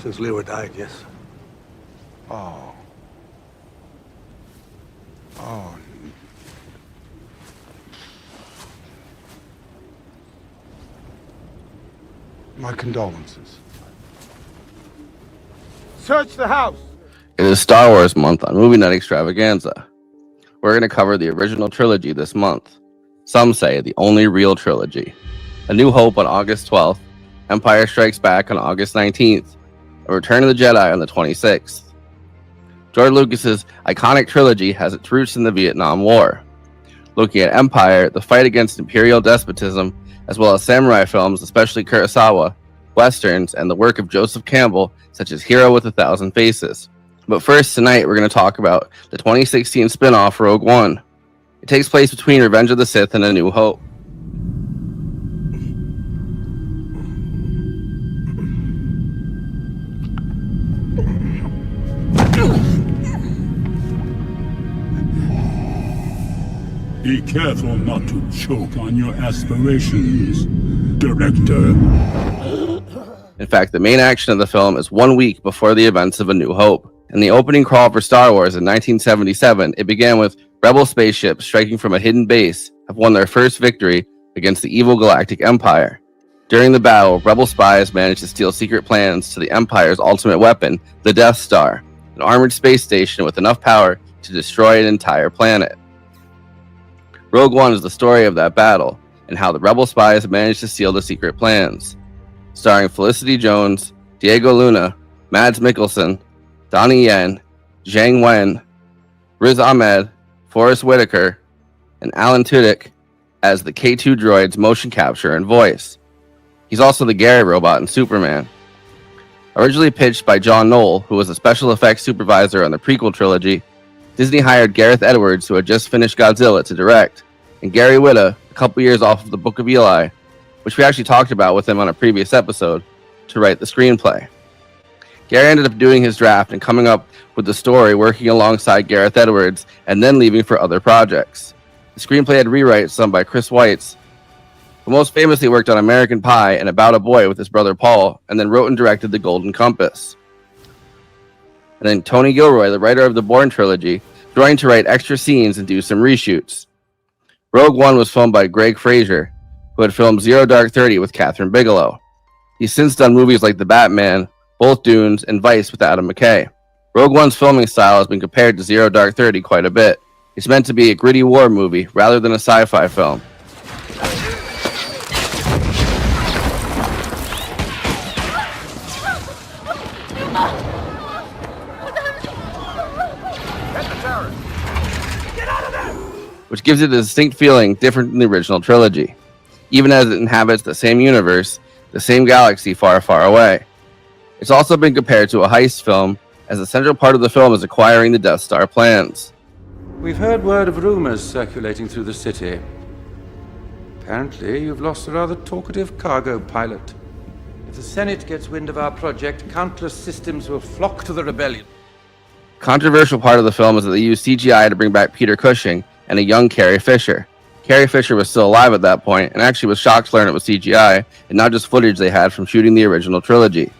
Since Lewa died, yes. Oh. Oh. My condolences. Search the house! It is Star Wars month on Movie Night Extravaganza. We're going to cover the original trilogy this month. Some say the only real trilogy. A New Hope on August 12th, Empire Strikes Back on August 19th, and Return of the Jedi on the 26th. George Lucas's iconic trilogy has its roots in the Vietnam War. Looking at Empire, the fight against imperial despotism, as well as samurai films, especially Kurosawa, westerns, and the work of Joseph Campbell, such as Hero with a Thousand Faces. But first, tonight, we're going to talk about the 2016 spin-off Rogue One. It takes place between Revenge of the Sith and A New Hope. Be careful not to choke on your aspirations, Director. In fact, the main action of the film is 1 week before the events of A New Hope. In the opening crawl for Star Wars in 1977, it began with Rebel spaceships striking from a hidden base have won their first victory against the evil Galactic Empire. During the battle, Rebel spies managed to steal secret plans to the Empire's ultimate weapon, the Death Star, an armored space station with enough power to destroy an entire planet. Rogue One is the story of that battle and how the Rebel spies managed to steal the secret plans. Starring Felicity Jones, Diego Luna, Mads Mikkelsen, Donnie Yen, Zhang Wen, Riz Ahmed, Forrest Whitaker, and Alan Tudyk as the K2 droid's motion capture and voice. He's also the Gary robot in Superman. Originally pitched by John Knoll, who was a special effects supervisor on the prequel trilogy, Disney hired Gareth Edwards, who had just finished Godzilla, to direct, and Gary Whitta, a couple years off of the Book of Eli, which we actually talked about with him on a previous episode, to write the screenplay. Gary ended up doing his draft and coming up with the story, working alongside Gareth Edwards, and then leaving for other projects. The screenplay had rewrites done by Chris Weitz, who most famously worked on American Pie and About a Boy with his brother Paul, and then wrote and directed The Golden Compass. And then Tony Gilroy, the writer of the Bourne trilogy, joined to write extra scenes and do some reshoots. Rogue One was filmed by Greg Fraser, who had filmed Zero Dark 30 with Catherine Bigelow. He's since done movies like The Batman, both Dunes, and Vice with Adam McKay. Rogue One's filming style has been compared to Zero Dark 30 quite a bit. It's meant to be a gritty war movie rather than a sci-fi film. Which gives it a distinct feeling different than the original trilogy, even as it inhabits the same universe, the same galaxy far, far away. It's also been compared to a heist film, as the central part of the film is acquiring the Death Star plans. We've heard word of rumors circulating through the city. Apparently, you've lost a rather talkative cargo pilot. If the Senate gets wind of our project, countless systems will flock to the rebellion. Controversial part of the film is that they used CGI to bring back Peter Cushing and a young Carrie Fisher. Carrie Fisher was still alive at that point and actually was shocked to learn it was CGI and not just footage they had from shooting the original trilogy.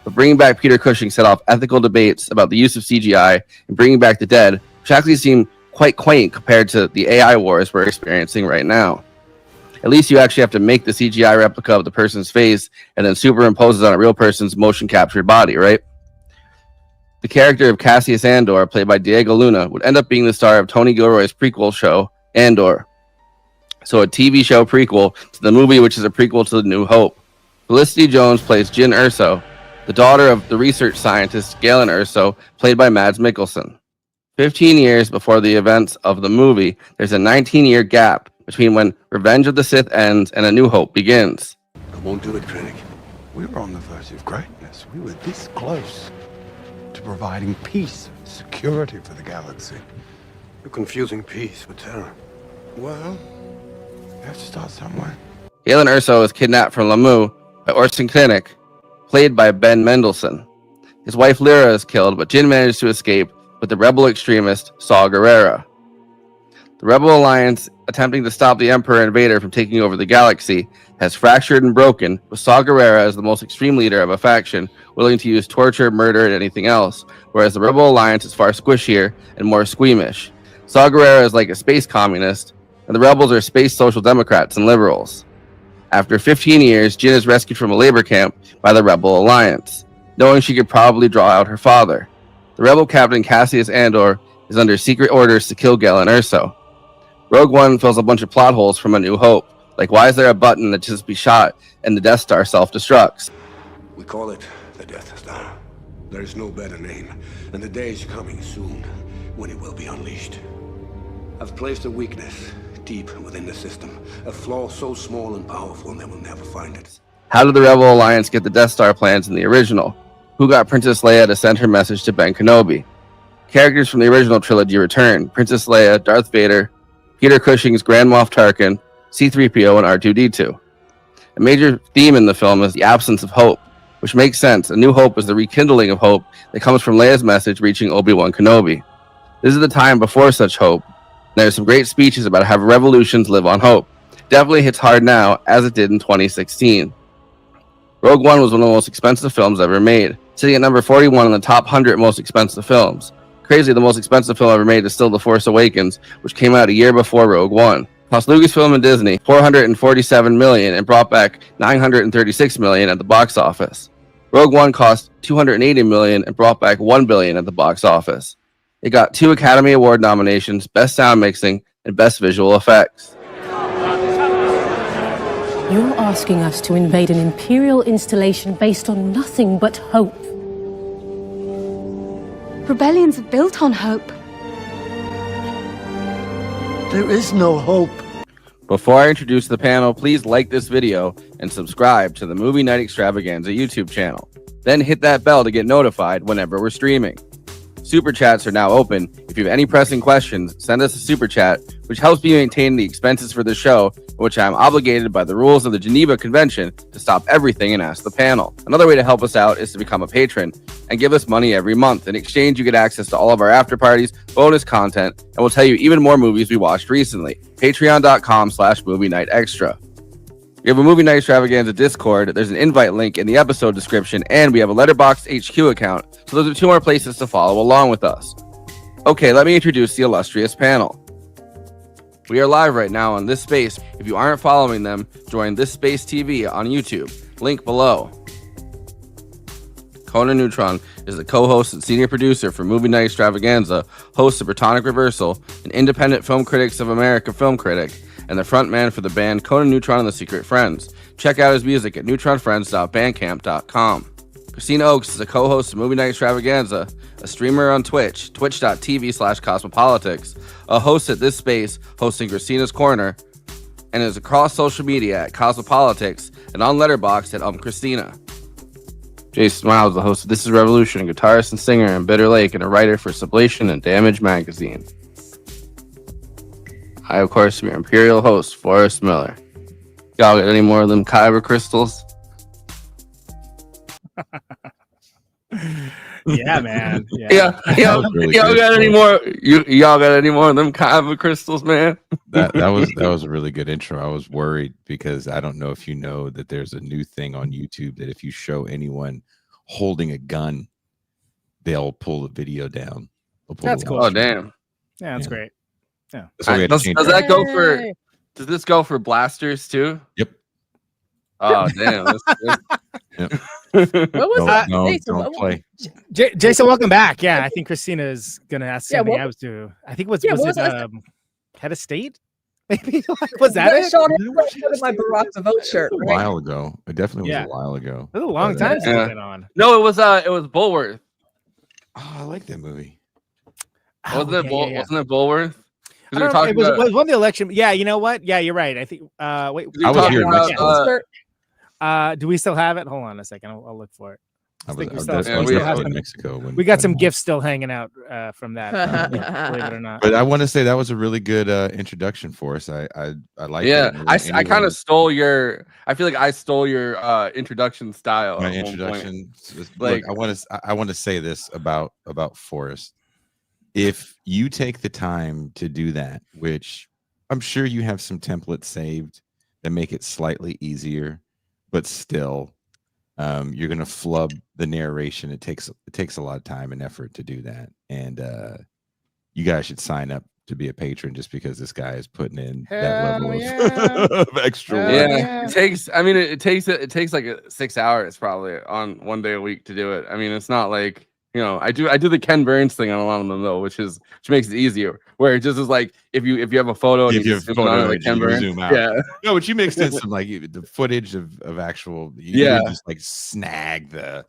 but bringing back Peter Cushing set off ethical debates about the use of CGI and bringing back the dead, which actually seem quite quaint compared to the AI wars we're experiencing right now. At least you actually have to make the CGI replica of the person's face and then superimpose it on a real person's motion captured body, right? The character of Cassius Andor, played by Diego Luna, would end up being the star of Tony Gilroy's prequel show, Andor. So a TV show prequel to the movie, which is a prequel to The New Hope. Felicity Jones plays Jyn Erso, the daughter of the research scientist Galen Erso, played by Mads Mikkelsen. 15 years before the events of the movie, there's a 19-year gap between when Revenge of the Sith ends and A New Hope begins. I won't do it, Critic. We were on the verge of greatness. We were this close to providing peace and security for the galaxy. You're confusing peace with terror. Well, you have to start somewhere. Galen Erso is kidnapped from Lamu by Orson Krennic, played by Ben Mendelsohn. His wife Lyra is killed, but Jyn manages to escape with the rebel extremist Saw Gerrera. The Rebel Alliance, attempting to stop the Emperor and Vader from taking over the galaxy, has fractured and broken, with Saw Gerrera as the most extreme leader of a faction, willing to use torture, murder, and anything else, whereas the Rebel Alliance is far squishier and more squeamish. Saw Gerrera is like a space communist, and the Rebels are space social democrats and liberals. After 15 years, Jyn is rescued from a labor camp by the Rebel Alliance, knowing she could probably draw out her father. The Rebel captain Cassius Andor is under secret orders to kill Galen Erso. Rogue One fills a bunch of plot holes from A New Hope, like why is there a button that just be shot and the Death Star self-destructs? We call it the Death Star. There is no better name, and the day is coming soon when it will be unleashed. I've placed a weakness deep within the system, a flaw so small and powerful they will never find it. How did the Rebel Alliance get the Death Star plans in the original? Who got Princess Leia to send her message to Ben Kenobi? Characters from the original trilogy return: Princess Leia, Darth Vader, Peter Cushing's Grand Moff Tarkin, C-3PO, and R2-D2. A major theme in the film is the absence of hope, which makes sense. A New Hope is the rekindling of hope that comes from Leia's message reaching Obi-Wan Kenobi. This is the time before such hope. There's some great speeches about how revolutions live on hope. Definitely hits hard now, as it did in 2016. Rogue One was one of the most expensive films ever made, sitting at number 41 on the top 100 most expensive films. Crazy, the most expensive film ever made is still The Force Awakens, which came out a year before Rogue One. Cost Lucasfilm and Disney $447 million and brought back $936 million at the box office. Rogue One cost $280 million and brought back $1 billion at the box office. It got 2 Academy Award nominations, Best Sound Mixing and Best Visual Effects. You're asking us to invade an Imperial installation based on nothing but hope. Rebellions are built on hope. There is no hope. Before I introduce the panel, please like this video and subscribe to the Movie Night Extravaganza YouTube channel. Then hit that bell to get notified whenever we're streaming. Super chats are now open. If you have any pressing questions, send us a super chat, which helps me maintain the expenses for the show, which I am obligated by the rules of the Geneva Convention to stop everything and ask the panel. Another way to help us out is to become a patron and give us money every month. In exchange, you get access to all of our after parties, bonus content, and we'll tell you even more movies we watched recently. Patreon.com/Movie Night Extra. We have a Movie Night Extravaganza Discord. There's an invite link in the episode description, and we have a Letterbox HQ account. So those are 2 more places to follow along with us. Okay, let me introduce the illustrious panel. We are live right now on This Space. If you aren't following them, join This Space TV on YouTube. Link below. Conan Neutron is the co-host and senior producer for Movie Night Extravaganza, host of Protonic Reversal, an independent Film Critics of America film critic, and the frontman for the band Conan Neutron and the Secret Friends. Check out his music at neutronfriends.bandcamp.com. Christina Oakes is a co-host of Movie Night Extravaganza, a streamer on Twitch, twitch.tv/cosmopolitics, a host at This Space, hosting Christina's Corner, and is across social media at Cosmopolitics and on Letterbox at Christina. J.Myles is the host of This Is Revolution, a guitarist and singer in Bitter Lake, and a writer for Sublation and Damage magazine. I, of course, am your Imperial host, Forrest Miller. Y'all got any more of them kyber crystals? Yeah, man. Y'all got any more? Y'all got any more of them kyber crystals, man? That was a really good intro. I was worried because I don't know if you know that there's a new thing on YouTube that if you show anyone holding a gun, they'll pull the video down. That's cool. Oh damn. Yeah, that's great. Yeah. That's why we had to change Does that go for? Does this go for blasters too? Yep. Oh damn. Yep. What was that? No, Jason, don't play. Jason, welcome back. Yeah, I think Christina is gonna ask something. I was to. I think was it head of state? Maybe was that it? Sean, my Barack the Vote shirt. A while ago. It definitely was a while ago. It was a long time since it's been on. No, it was Bulworth. Oh, I like that movie. Wasn't it Bulworth? It was one of the election. Yeah, you know what? Yeah, you're right. I think. Wait, I was here in Mexico. Do we still have it? Hold on a second. I'll look for it. I was in Mexico. We got some gifts still hanging out from that. Believe it or not. But I want to say that was a really good introduction for us. I like. Yeah, I kind of stole your. I feel like I stole your introduction style. My introduction. Like I want to say this about Forrest. If you take the time to do that, which I'm sure you have some templates saved that make it slightly easier, but still. You're gonna flub the narration. It takes a lot of time and effort to do that, and you guys should sign up to be a patron just because this guy is putting in that level of extra work. Yeah, it takes like 6 hours probably on one day a week to do it. I mean, it's not like I do the Ken Burns thing on a lot of them though, which makes it easier. Where it just is like if you have a photo and you zoom on it like Ken Burns, zoom out. Yeah. No, but you mixed in some like the footage of actual. You just like snag the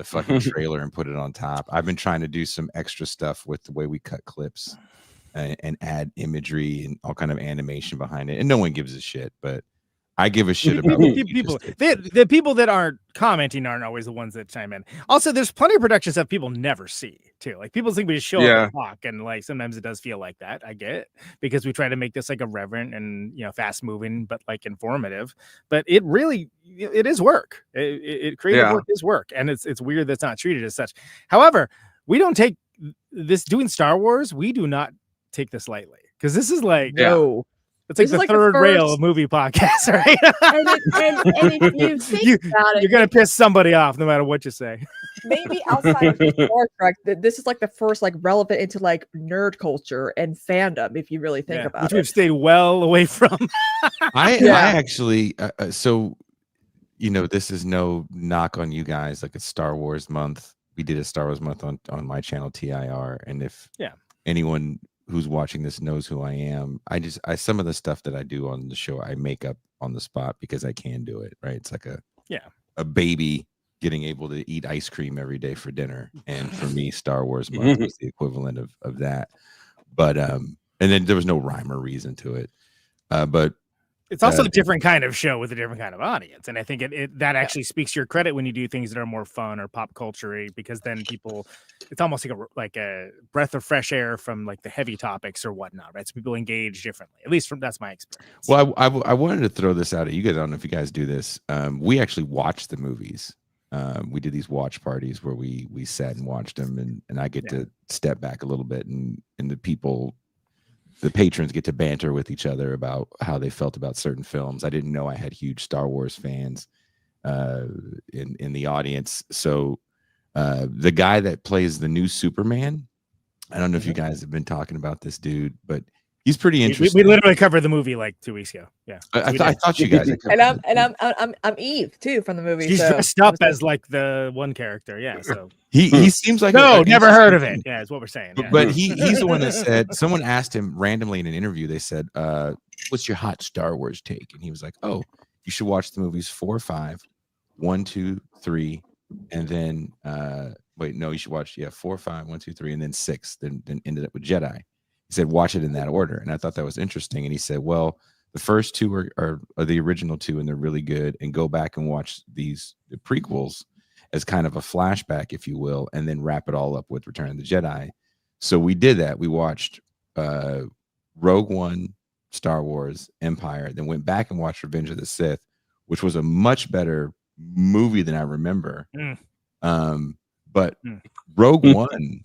fucking trailer and put it on top. I've been trying to do some extra stuff with the way we cut clips and add imagery and all kind of animation behind it, and no one gives a shit, but. I give a shit about people. The people that aren't commenting aren't always the ones that chime in. Also, there's plenty of production stuff people never see too. Like people think we just show up and talk, and like sometimes it does feel like that. I get it because we try to make this like irreverent and fast moving, but like informative. But it is work. Creative work is work, and it's weird that's not treated as such. However, we don't take this doing Star Wars. We do not take this lightly because this is like no. It's like the third rail of movie podcasts, right? and if you think about it, you're gonna piss somebody off no matter what you say. Maybe outside of Star Trek, this is like the first like relevant into like nerd culture and fandom. If you really think about which it, we've stayed well away from. I actually, so this is no knock on you guys. Like it's Star Wars month. We did a Star Wars month on my channel TIR, and if anyone who's watching this knows who I am. I some of the stuff that I do on the show, I make up on the spot because I can do it, right? It's like a baby getting able to eat ice cream every day for dinner. And for me, Star Wars month was the equivalent of that. But and then there was no rhyme or reason to it. But it's also a different kind of show with a different kind of audience. And I think that actually speaks to your credit when you do things that are more fun or pop culture-y, because then it's almost like a breath of fresh air from like the heavy topics or whatnot, right? So people engage differently. At least that's my experience. Well, I wanted to throw this out at you guys. I don't know if you guys do this. We actually watch the movies. We did these watch parties where we sat and watched them, and I get to step back a little bit, and the patrons get to banter with each other about how they felt about certain films. I didn't know I had huge Star Wars fans in the audience. So the guy that plays the new Superman, I don't know if you guys have been talking about this dude, but he's pretty interesting. We literally covered the movie like 2 weeks ago. Yeah, I thought you guys. and I'm Eve too from the movie. He's dressed up as like the one character. Yeah, so he seems like never heard of it. Yeah, is what we're saying. But he's the one that said, someone asked him randomly in an interview. They said, "What's your hot Star Wars take?" And he was like, "Oh, you should watch the movies 4, 5, 1, 2, 3, and then you should watch 4, 5, 1, 2, 3, and then 6. Then ended up with Jedi." He said, watch it in that order. And I thought that was interesting. And he said, well, the first two are the original two, and they're really good. And go back and watch the prequels as kind of a flashback, if you will, and then wrap it all up with Return of the Jedi. So we did that. We watched Rogue One, Star Wars, Empire, then went back and watched Revenge of the Sith, which was a much better movie than I remember. But Rogue One,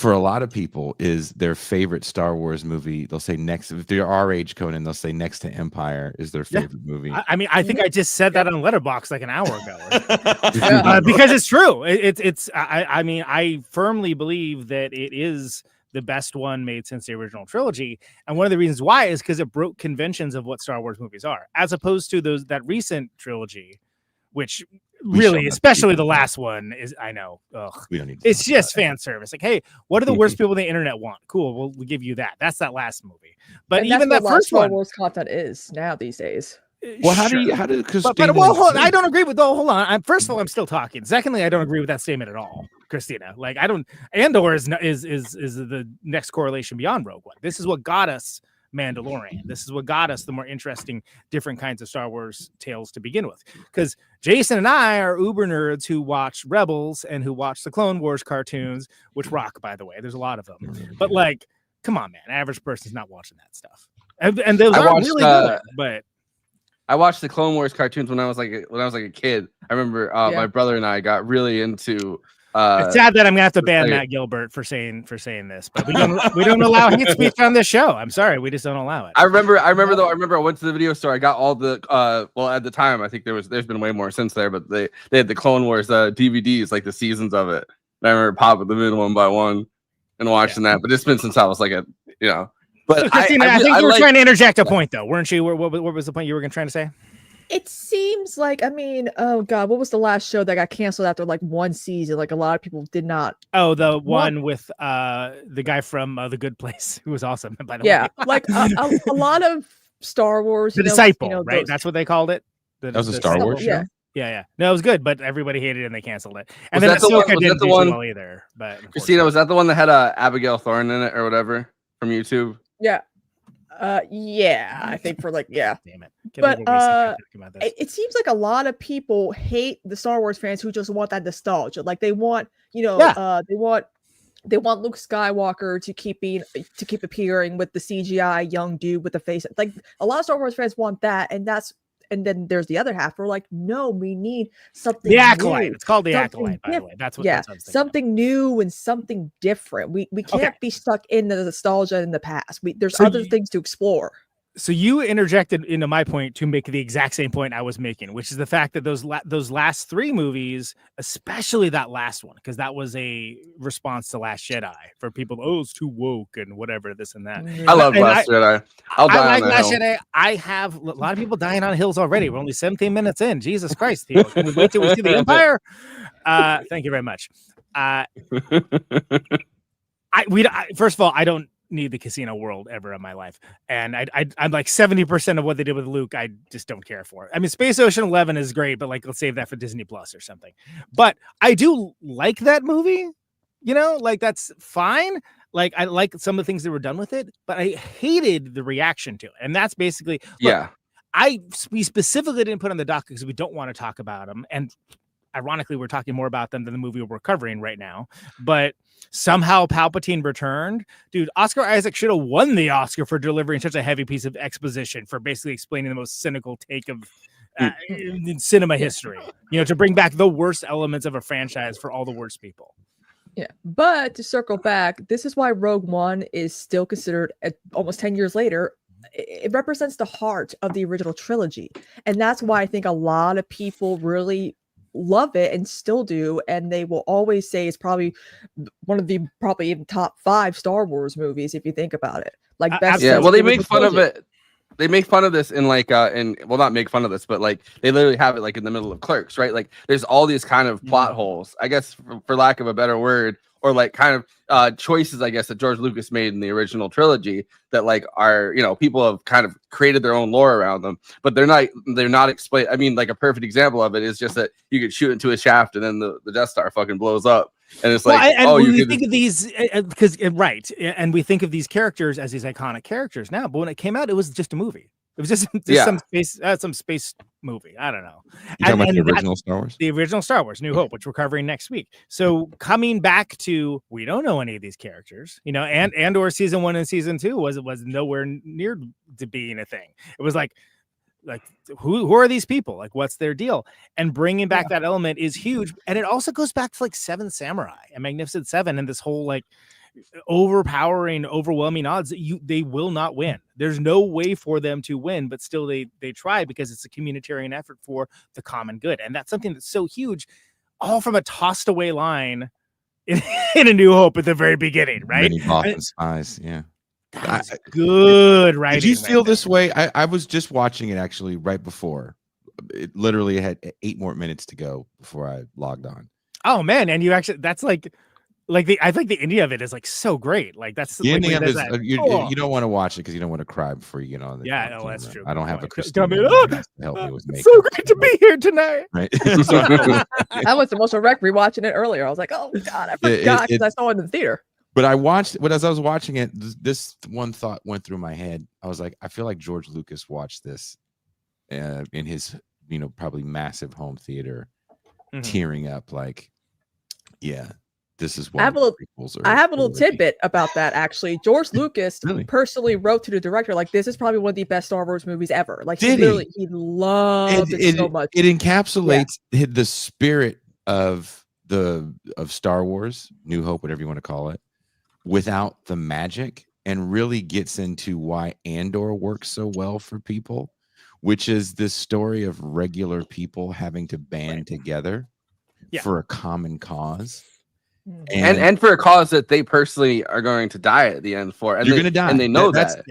for a lot of people, is their favorite Star Wars movie. They'll say next, if they're our age, Conan, they'll say next to Empire is their favorite movie. I mean, I think I just said that on Letterbox like an hour ago, because it's true. I mean, I firmly believe that it is the best one made since the original trilogy, and one of the reasons why is because it broke conventions of what Star Wars movies are, as opposed to that recent trilogy, which really, especially the last one, is, I know, we don't need it's just fan service. Like, hey, what are the worst people on the internet want? Cool, we'll give you that. That's that last movie. But and even that first Star one, Wars content is now these days. Well, how do because I don't agree with hold on. First of all, I'm still talking. Secondly, I don't agree with that statement at all, Christina. Like, I don't. Andor is the next correlation beyond Rogue One. This is what got us Mandalorian. This is what got us the more interesting, different kinds of Star Wars tales to begin with. Because Jason and I are uber nerds who watch Rebels and who watch the Clone Wars cartoons, which rock, by the way. There's a lot of them. But like, come on, man, average person's not watching that stuff. And those are really good, but. I watched the Clone Wars cartoons when I was like a kid. I remember my brother and I got really into. It's sad that I'm gonna have to ban Matt Gilbert for saying this, but we don't allow hate speech on this show. I'm sorry, we just don't allow it. I remember I went to the video store. I got all the well, at the time I think there's been way more since there, but they had the Clone Wars DVDs, like the seasons of it. And I remember popping them in one by one and watching that. But it's been since I was like But so, Christina, I think you were trying to interject a point, though, weren't you? What was the point you were trying to say? It seems like, I mean, oh God, what was the last show that got canceled after like one season? Like a lot of people did not. Oh, the one with the guy from The Good Place, who was awesome, by the way. Yeah, like a lot of Star Wars. The Disciple, right? That's what they called it. That was a Star Wars show? Yeah. No, it was good, but everybody hated it and they canceled it. And then Ahsoka didn't do well either. But Christina, was that the one that had Abigail Thorne in it or whatever from YouTube? Yeah. I think for like, yeah. Damn it. But it seems like a lot of people hate the Star Wars fans who just want that nostalgia. Like they want, they want Luke Skywalker to keep appearing with the CGI young dude with the face. Like a lot of Star Wars fans want that, and then there's the other half. We're like, no, we need something. The Acolyte. New. It's called the Acolyte, by the way. That's what. Something new and something different. We can't be stuck in the nostalgia in the past. There's other things to explore. So you interjected into my point to make the exact same point I was making, which is the fact that those last three movies, especially that last one, because that was a response to Last Jedi for people. Oh, it's too woke and whatever, this and that. I love Last Jedi. I like Last Jedi. I have a lot of people dying on hills already. We're only 17 minutes in. Jesus Christ, Theo. Can we wait till we see the Empire? Thank you very much. First of all, I don't need the casino world ever in my life, and I'm like 70% of what they did with Luke I just don't care for. I mean, Space Ocean 11 is great, but like let's save that for Disney Plus or something. But I do like that movie, like that's fine. Like I like some of the things that were done with it, but I hated the reaction to it, and that's basically we specifically didn't put on the docket because we don't want to talk about them, and ironically we're talking more about them than the movie we're covering right now. But somehow Palpatine returned. Dude, Oscar Isaac should have won the Oscar for delivering such a heavy piece of exposition, for basically explaining the most cynical take of in cinema history, to bring back the worst elements of a franchise for all the worst people. Yeah, but to circle back, this is why Rogue One is still considered, almost 10 years later, it represents the heart of the original trilogy. And that's why I think a lot of people really love it and still do, and they will always say it's probably one of the even top 5 Star Wars movies if you think about it. Like best. Yeah, well, they make fun of it. They make fun of this in like not make fun of this, but like they literally have it like in the middle of Clerks, right? Like there's all these kind of plot holes, I guess, for lack of a better word, or like kind of choices, I guess, that George Lucas made in the original trilogy that like are, people have kind of created their own lore around them, but they're not explained. I mean, like a perfect example of it is just that you could shoot into a shaft and then the Death Star fucking blows up. And it's like, you think of these because right, and we think of these characters as these iconic characters now, but when it came out, it was just a movie. It was just some space movie. I don't know. You talking about the original Star Wars? The original Star Wars, New Hope, which we're covering next week. So coming back to, we don't know any of these characters, and or season 1 and season 2 was nowhere near to being a thing. It was like who are these people? Like, what's their deal? And bringing back that element is huge. And it also goes back to like Seven Samurai and Magnificent Seven and this whole like overwhelming odds that they will not win. There's no way for them to win, but still they try because it's a communitarian effort for the common good. And that's something that's so huge, all from a tossed away line in A New Hope at the very beginning, right? Many Boston Spies, yeah. That's good writing. Did you feel this way? I was just watching it actually right before. It literally had 8 more minutes to go before I logged on. Oh man, and you actually that's I think the ending of it is like so great. Like that's the ending of it. You don't want to watch it because you don't want to cry before you get on. That's true. I don't have a Christine to help me with makeup. So great to be here tonight. Right. I was emotional wreck rewatching it earlier. I was like, oh god, I forgot because I saw it in the theater. But I watched as I was watching it, this one thought went through my head. I was like, I feel like George Lucas watched this in his, probably massive home theater, tearing up like, yeah, this is what I have a little tidbit about that actually. George Lucas personally wrote to the director, like, this is probably one of the best Star Wars movies ever. Like he loved it so much. It encapsulates the spirit of Star Wars, New Hope, whatever you want to call it, without the magic, and really gets into why Andor works so well for people, which is this story of regular people having to band together for a common cause. And for a cause that they personally are going to die at the end for. And you're going to die. And they know that.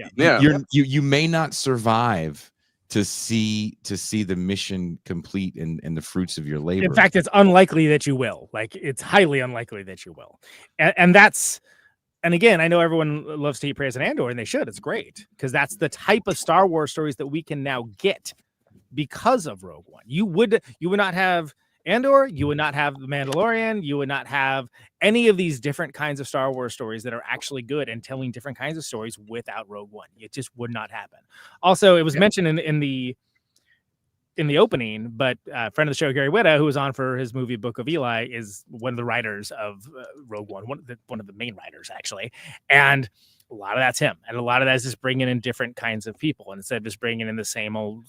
You may not survive to see the mission complete and the fruits of your labor. In fact, it's unlikely that you will. Like, it's highly unlikely that you will. And that's, and again, I know everyone loves to eat praise in Andor, and they should. It's great because that's the type of Star Wars stories that we can now get because of Rogue One. You would not have Andor, you would not have The Mandalorian, you would not have any of these different kinds of Star Wars stories that are actually good and telling different kinds of stories without Rogue One. It just would not happen. Also, it was mentioned in the opening, but a friend of the show, Gary Whitta, who was on for his movie Book of Eli, is one of the writers of Rogue One, one of the main writers, actually. And a lot of that's him. And a lot of that is just bringing in different kinds of people. And instead of just bringing in the same old,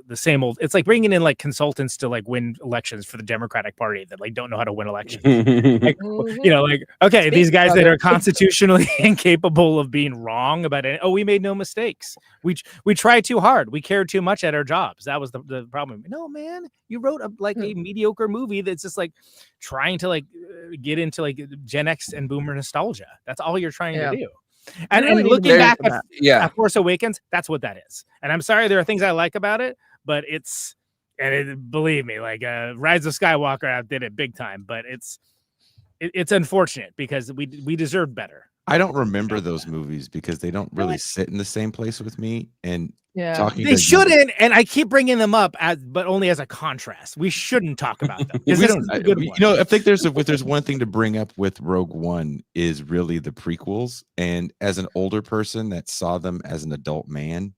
it's like bringing in like consultants to like win elections for the Democratic Party that like don't know how to win elections. Okay, these guys that are constitutionally incapable of being wrong about it. Oh, we made no mistakes. We tried too hard. We cared too much at our jobs. That was the problem. No, man, you wrote a mediocre movie that's just like trying to like get into like Gen X and Boomer nostalgia. That's all you're trying to do. And looking back at Force Awakens, that's what that is. And I'm sorry, there are things I like about it, but believe me, like Rise of Skywalker outdid it big time. But it's unfortunate because we deserve better. I don't remember those movies because they don't really sit in the same place with me. And they shouldn't. And I keep bringing them up but only as a contrast. We shouldn't talk about them. I think there's one thing to bring up with Rogue One is really the prequels. And as an older person that saw them as an adult man,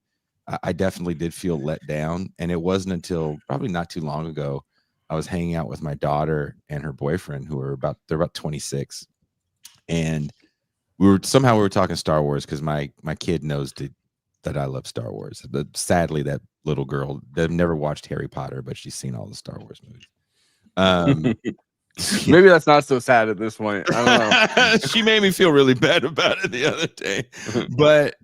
I definitely did feel let down. And it wasn't until probably not too long ago, I was hanging out with my daughter and her boyfriend, they're about 26. And we were talking Star Wars because my kid knows that I love Star Wars. But sadly, that little girl, they've never watched Harry Potter, but she's seen all the Star Wars movies. Maybe that's not so sad at this point. I don't know. She made me feel really bad about it the other day. But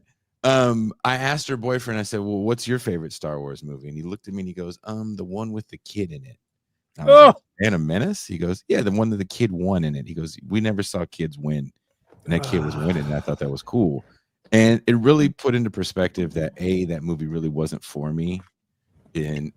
I asked her boyfriend, I said, well, what's your favorite Star Wars movie? And he looked at me and he goes, the one with the kid in it. And I was like, Phantom Menace? He goes, yeah, the one that the kid won in it. He goes, we never saw kids win. And that kid was winning, and I thought that was cool. And it really put into perspective that that movie really wasn't for me. And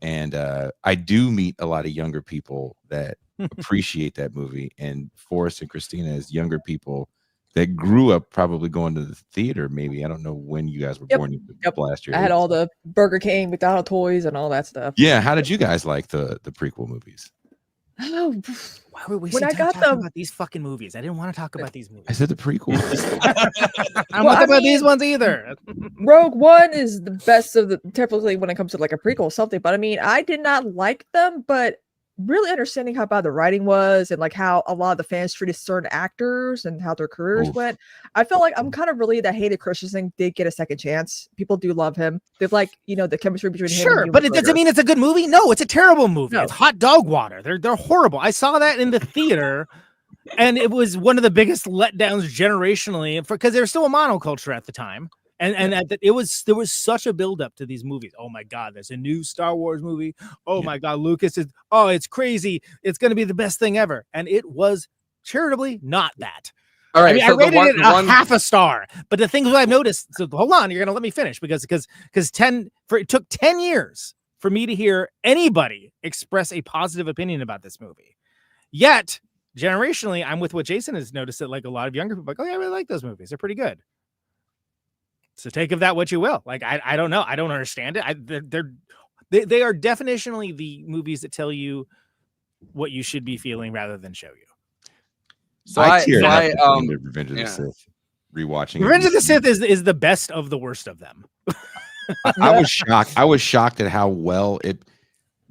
I do meet a lot of younger people that appreciate that movie. And Forrest and Christina, as younger people that grew up probably going to the theater, maybe. I don't know when you guys were born last year. I had all the Burger King, McDonald's toys, and all that stuff. Yeah. How did you guys like the prequel movies? Oh, why were we talking about these fucking movies? I didn't want to talk about these movies. I said the prequels. I don't want to talk about these ones either. Rogue One is the best of the typically when it comes to like a prequel or something. But I mean, I did not like them, but really understanding how bad the writing was and like how a lot of the fans treated certain actors and how their careers went. I felt like I'm kind of relieved that Hayden Christensen did get a second chance. People do love him. They like, the chemistry between him and but it doesn't mean it's a good movie. No, it's a terrible movie. No. It's hot dog water. They're horrible. I saw that in the theater And it was one of the biggest letdowns generationally because there was still a monoculture at the time. And there was such a buildup to these movies. Oh my God, there's a new Star Wars movie. Oh my God, Lucas is, it's crazy. It's going to be the best thing ever. And it was charitably not that. All right, I rated it half a star. But the things that I've noticed, so hold on, you're going to let me finish because it took 10 years for me to hear anybody express a positive opinion about this movie. Yet, generationally, I'm with what Jason has noticed that like a lot of younger people are like, oh yeah, I really like those movies. They're pretty good. So take of that what you will. Like I don't know. I don't understand it. They are definitionally the movies that tell you what you should be feeling rather than show you. So I Revenge of the Sith. Rewatching Revenge of the Sith is the best of the worst of them. I was shocked. I was shocked at how well it,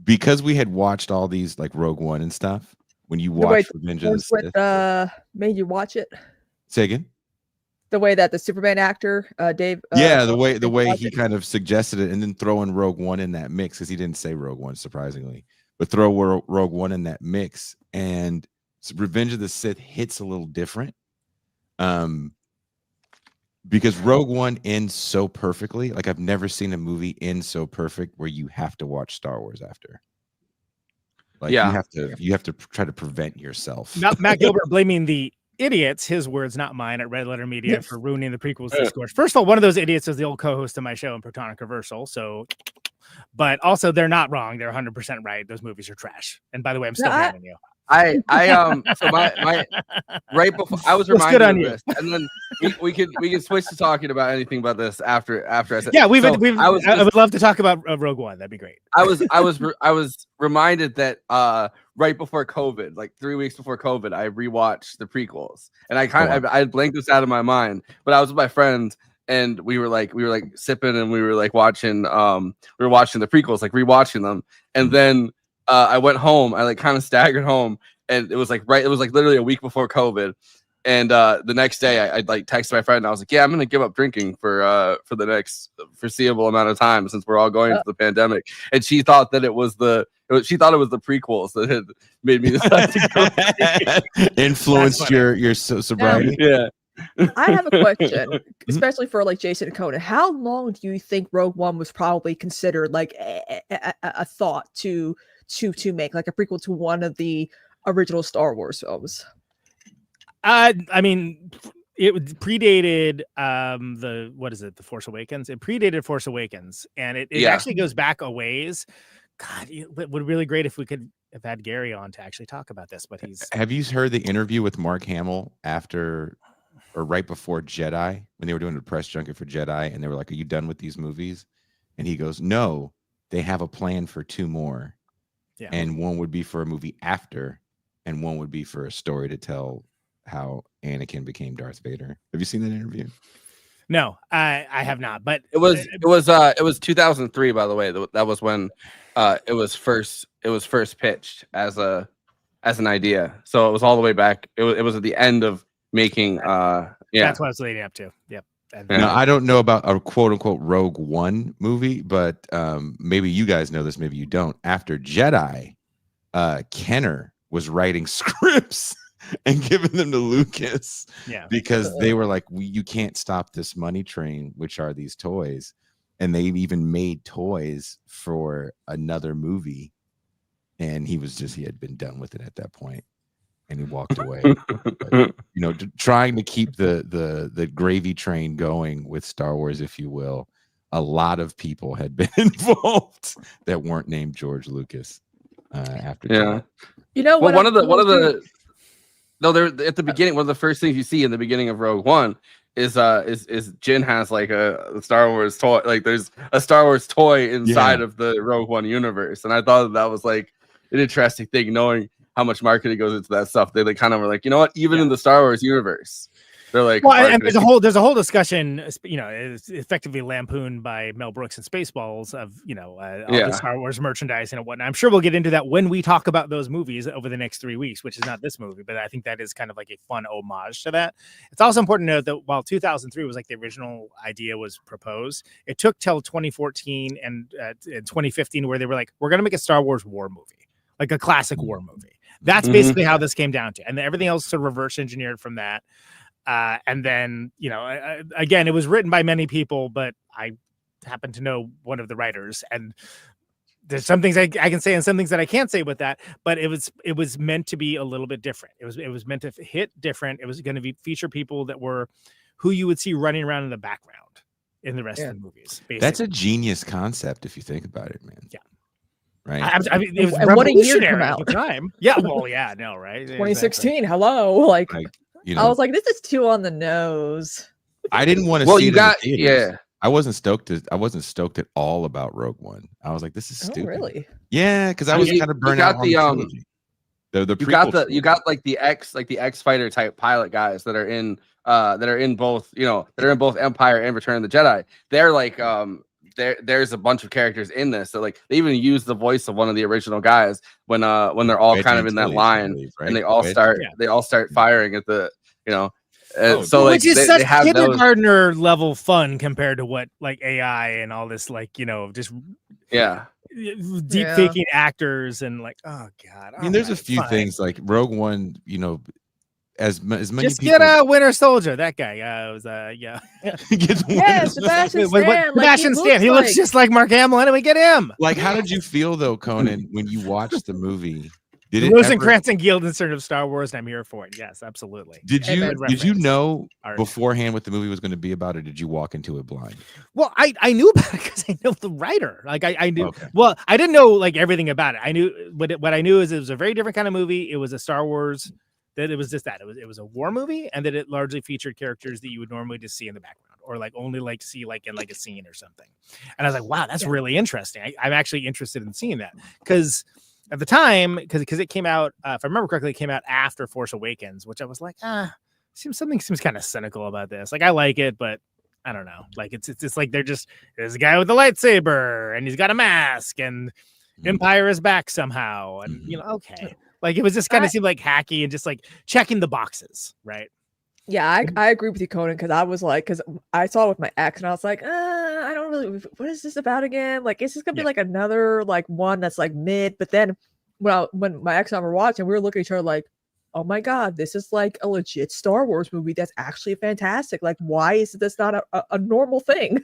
because we had watched all these like Rogue One and stuff. When you watch Revenge of the Sith, made you watch it. Say again. The way that the Superman actor, Dave. The way he kind of suggested it, and then throwing Rogue One in that mix, because he didn't say Rogue One, surprisingly, but throw Rogue One in that mix, and Revenge of the Sith hits a little different, because Rogue One ends so perfectly. Like I've never seen a movie end so perfect where you have to watch Star Wars after. Like you have to try to prevent yourself. Matt Gilbert blaming the idiots, his words, not mine, at Red Letter Media for ruining the prequels discourse. First of all, one of those idiots is the old co-host of my show in Protonic Reversal. So, but also they're not wrong. They're 100% right. Those movies are trash. And by the way, I'm still hating you. So my right before I was reminded of this, and then we could switch to talking about anything about this after I said. Yeah, I would love to talk about Rogue One. That'd be great. I was reminded that right before COVID, like 3 weeks before COVID, I rewatched the prequels, and I blanked this out of my mind. But I was with my friends, and we were like sipping, and we were like watching the prequels, like rewatching them, and then. I went home. I like kind of staggered home, and it was like literally a week before COVID. And the next day, I like texted my friend. And I was like, "Yeah, I'm gonna give up drinking for the next foreseeable amount of time since we're all going through the pandemic." And she thought that it was the prequels that had made me decide to go influenced your sobriety. Yeah. I have a question, especially for like Jason and Conan. How long do you think Rogue One was probably considered like a thought to make like a prequel to one of the original Star Wars films? I mean, it predated The Force Awakens. It predated Force Awakens, and it actually goes back a ways. God, it would be really great if we could have had Gary on to actually talk about this. But have you heard the interview with Mark Hamill after or right before Jedi, when they were doing the press junket for Jedi, and they were like, "Are you done with these movies?" And he goes, "No, they have a plan for 2 more. Yeah. And one would be for a movie after, and one would be for a story to tell how Anakin became Darth Vader." Have you seen that interview? No, I have not. But it was 2003, by the way. That was when it was first pitched as an idea. So it was all the way back. It was at the end of making. That's what I was leading up to. Yep. Now, I don't know about a quote unquote Rogue One movie, but maybe you guys know this, maybe you don't. After Jedi, Kenner was writing scripts and giving them to Lucas, because they were like, you can't stop this money train, which are these toys. And they even made toys for another movie. And he had been done with it at that point. And he walked away. But, trying to keep the gravy train going with Star Wars, if you will. A lot of people had been involved that weren't named George Lucas. After that. One of the there at the beginning, one of the first things you see in the beginning of Rogue One is Jin has like a Star Wars toy. Like there's a Star Wars toy inside of the Rogue One universe, and I thought that was like an interesting thing, knowing how much marketing goes into that stuff. They kind of were like, you know what? Even in the Star Wars universe, they're like, well, and there's a whole discussion, it's effectively lampooned by Mel Brooks and Spaceballs of, all the Star Wars merchandising and whatnot. I'm sure we'll get into that when we talk about those movies over the next 3 weeks, which is not this movie, but I think that is kind of like a fun homage to that. It's also important to note that while 2003 was like the original idea was proposed, it took till 2014 and 2015 where they were like, we're going to make a Star Wars war movie, like a classic war movie. That's basically how this came down to, and everything else sort of reverse engineered from that. And then, you know, again, it was written by many people, but I happen to know one of the writers, and there's some things I can say and some things that I can't say with that, but it was meant to be a little bit different. It was meant to hit different. It was going to feature people that were who you would see running around in the background in the rest of the movies. Basically. That's a genius concept if you think about it, man. Yeah. Right. I mean, it was and what a year to come out. at the time. Yeah. Well, yeah, no, right. 2016. Exactly. Hello. Like you know, I was like, this is too on the nose. I didn't want to Well, see you it got in the theaters. I wasn't stoked at all about Rogue One. I was like, this is stupid. Oh, really? Yeah, because I was kind of burnt out on the trilogy. You got like the X fighter type pilot guys that are in both, you know, that are in both Empire and Return of the Jedi. They're like there's a bunch of characters in this. So like they even use the voice of one of the original guys when they're all kind of in that line, right? And they all start firing at the, you know. So like which is they such have kindergartner level fun compared to what like AI and all this, like, you know, just deep faking actors and like, oh god. I mean, there's a few things like Rogue One, you know, as many just people. Get a Winter Soldier. That guy was Sebastian Stan. He looks just like Mark Hamill. Anyway, get him. Like, how did you feel though, Conan, when you watched the movie? The Rosencrantz and Guildenstern of Star Wars, and I'm here for it. Yes, absolutely. Did you know beforehand what the movie was going to be about, or did you walk into it blind? Well, I knew about it because I know the writer. Like I knew. Okay. Well, I didn't know like everything about it. I knew what I knew is it was a very different kind of movie. It was a Star Wars. That it was just that it was a war movie, and that it largely featured characters that you would normally just see in the background, or like only like see like in like a scene or something. And I was like, wow, that's really interesting. I'm actually interested in seeing that because. At the time, because it came out, if I remember correctly, it came out after Force Awakens, which I was like, something seems kind of cynical about this. Like, I like it, but I don't know. Like, it's like there's a guy with a lightsaber, and he's got a mask, and Empire is back somehow, and you know, okay. Like, it was just kind of seemed like hacky and just like checking the boxes, right? Yeah, I agree with you, Conan, because I was like, because I saw it with my ex, and I was like, I don't really, what is this about again? Like, is this gonna be like another like one that's like mid? But then, when my ex and I were watching, we were looking at each other like, oh my god, this is like a legit Star Wars movie that's actually fantastic. Like, why is this not a normal thing?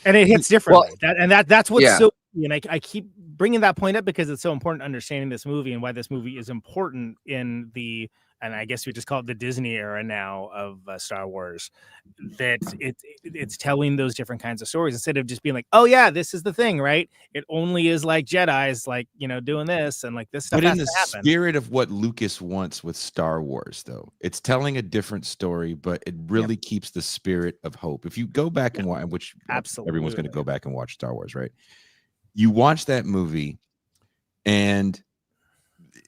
And it hits differently. That's what's so. And I keep bringing that point up because it's so important understanding this movie and why this movie is important in the. And I guess we just call it the Disney era now of Star Wars, that it's telling those different kinds of stories instead of just being like, oh yeah, this is the thing, right? It only is like Jedi's like, you know, doing this and like this stuff. But in the spirit of what Lucas wants with Star Wars, though, it's telling a different story, but it really keeps the spirit of hope. If you go back and watch, which absolutely everyone's going to go back and watch Star Wars, right? You watch that movie and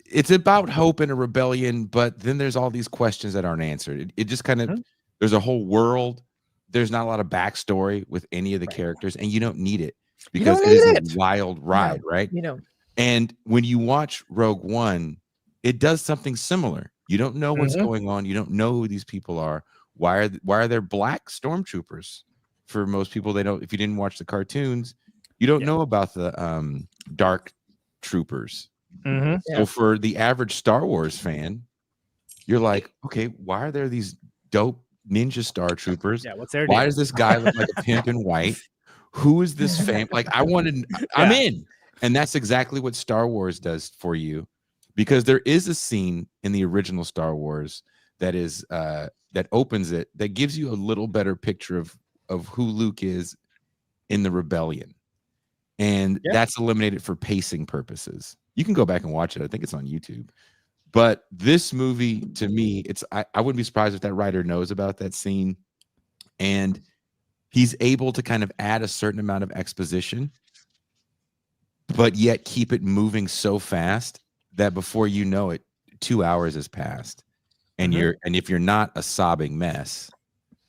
it's about hope and a rebellion, but then there's all these questions that aren't answered. It just kind of, there's a whole world. There's not a lot of backstory with any of the characters, and you don't need it because it is a wild ride, right? You know. And when you watch Rogue One, it does something similar. You don't know what's going on. You don't know who these people are. Why are there black stormtroopers? For most people, they don't. If you didn't watch the cartoons, you don't know about the dark troopers. So for the average Star Wars fan, you're like, okay, why are there these dope ninja star troopers? Yeah, what's their why deal? does this guy look like a pimp in white? Who is this fam? Like, I'm in. And that's exactly what Star Wars does for you, because there is a scene in the original Star Wars that is that opens it, that gives you a little better picture of who Luke is in the rebellion. And that's eliminated for pacing purposes. You can go back and watch it. I think it's on YouTube. But this movie, to me, I wouldn't be surprised if that writer knows about that scene. And he's able to kind of add a certain amount of exposition, but yet keep it moving so fast that before you know it, 2 hours has passed. And if you're not a sobbing mess,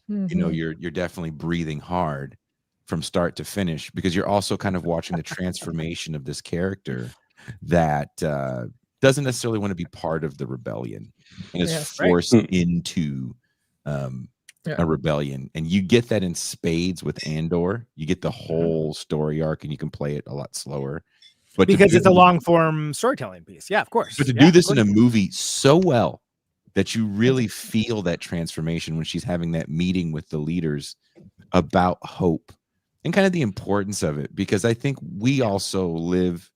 you know, you're definitely breathing hard from start to finish, because you're also kind of watching the transformation of this character that doesn't necessarily want to be part of the rebellion and is forced into a rebellion. And you get that in spades with Andor. You get the whole story arc, and you can play it a lot slower. But because it's a long form storytelling piece. Yeah, of course. But to do this in a movie so well that you really feel that transformation when she's having that meeting with the leaders about hope and kind of the importance of it, because I think we also live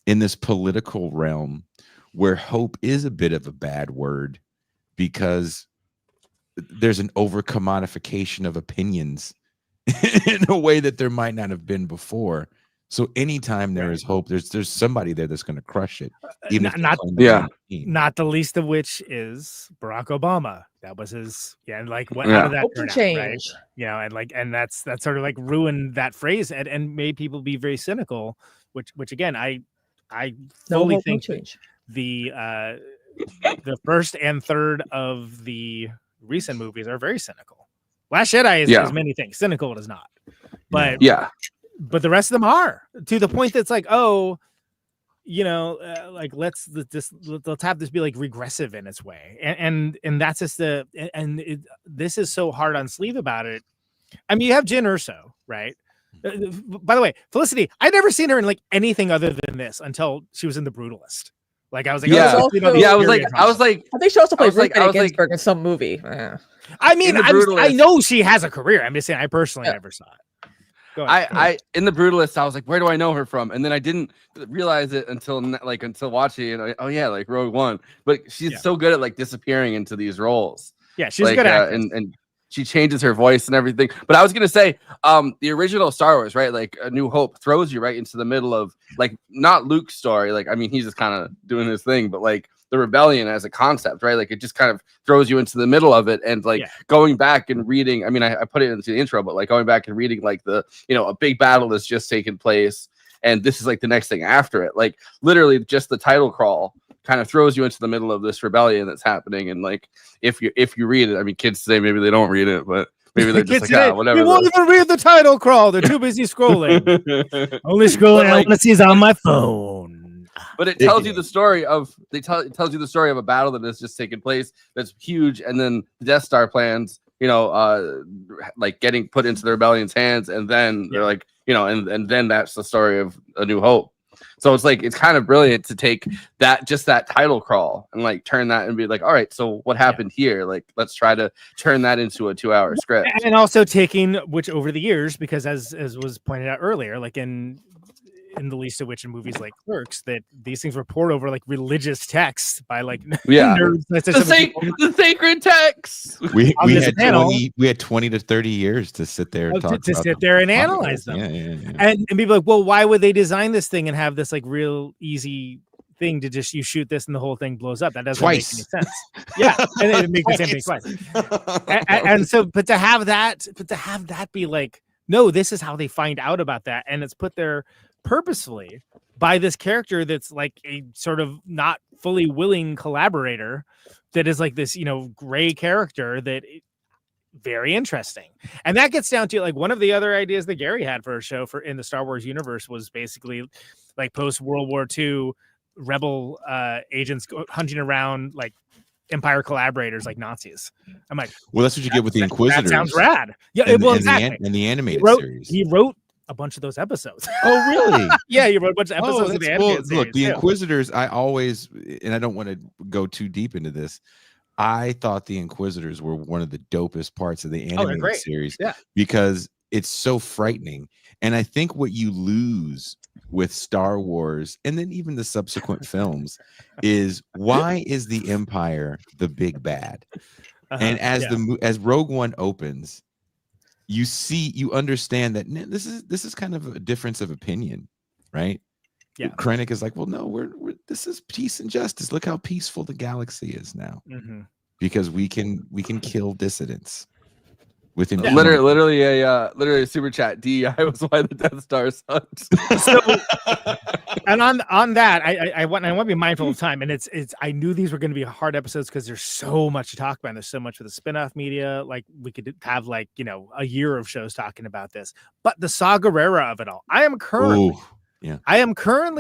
in this political realm where hope is a bit of a bad word because there's an over commodification of opinions in a way that there might not have been before. So anytime there is hope, there's somebody there that's going to crush it. Even not the least of which is Barack Obama. That was his and like what how did that hope turn to out, change. right? You know, and that's sort of like ruined that phrase and made people be very cynical, which again I fully think the first and third of the recent movies are very cynical. Last Jedi is many things. Cynical it is not. But but the rest of them are, to the point that's like, oh, you know, like let's have this be like regressive in its way, and that's just this is so hard on sleeve about it. I mean, you have Jyn Erso, right? By the way, Felicity, I'd never seen her in like anything other than this until she was in The Brutalist. Like I was like, I was like, I think she also played Ruth Bader Ginsburg in some movie. I mean, I know she has a career. I'm just saying, I personally never saw it. I in The Brutalist, I was like, where do I know her from? And then I didn't realize it until watching it. Oh yeah, like Rogue One. But she's so good at like disappearing into these roles. Yeah, she's good at and she changes her voice and everything. But I was gonna say, the original Star Wars, right? Like A New Hope throws you right into the middle of like not Luke's story. Like I mean, he's just kind of doing his thing, but like the rebellion as a concept, right? Like it just kind of throws you into the middle of it. And like going back and reading, I mean, I put it into the intro, but like going back and reading like the, you know, a big battle that's just taken place. And this is like the next thing after it. Like literally just the title crawl kind of throws you into the middle of this rebellion that's happening. And like, if you read it, I mean, kids today, maybe they don't read it, but maybe they're just like, whatever. They won't even read the title crawl. They're too busy scrolling. Only scrolling I want to see is on my phone. But it tells you the story of it tells you the story of a battle that has just taken place that's huge, and then the Death Star plans, you know, like getting put into the rebellion's hands, and then they're like, you know, and then that's the story of A New Hope. So it's like it's kind of brilliant to take that title crawl and like turn that and be like, all right, so what happened here? Like let's try to turn that into a 2-hour script. And also taking which over the years, because as was pointed out earlier, like in the least of which in movies like Clerks, that these things were poured over like religious texts by like nerds. The sacred texts. We had 20 to 30 years to sit there and analyze them. And be like, well, why would they design this thing and have this like real easy thing to just you shoot this and the whole thing blows up? That doesn't make any sense. Yeah, and it makes the same thing twice. And so, but to have that be like, no, this is how they find out about that, and it's put there purposefully by this character that's like a sort of not fully willing collaborator that is like this, you know, gray character that very interesting. And that gets down to like one of the other ideas that Gary had for a show for in the Star Wars universe was basically like post World War II rebel agents hunting around like Empire collaborators like Nazis. I'm like, well, that's what you get with the Inquisitors. That sounds rad. Yeah, exactly. And the animated series. He wrote a bunch of those episodes. Oh, really? Yeah, you wrote a bunch of episodes of the animated series. Look, the Inquisitors, I always, and I don't want to go too deep into this, I thought the Inquisitors were one of the dopest parts of the animated series because it's so frightening. And I think what you lose with Star Wars and then even the subsequent films is why is the Empire the big bad? And as Rogue One opens, you understand that this is kind of a difference of opinion, right? Yeah. Krennic is like, well, no, this is peace and justice. Look how peaceful the galaxy is now, because we can kill dissidents within literally a super chat. DEI was why the Death Star sucks. So, and on that, I want to be mindful of time. And it's I knew these were going to be hard episodes because there's so much to talk about. And there's so much for the spinoff media. Like we could have like, you know, a year of shows talking about this. But the Saw Gerrera of it all, I am currently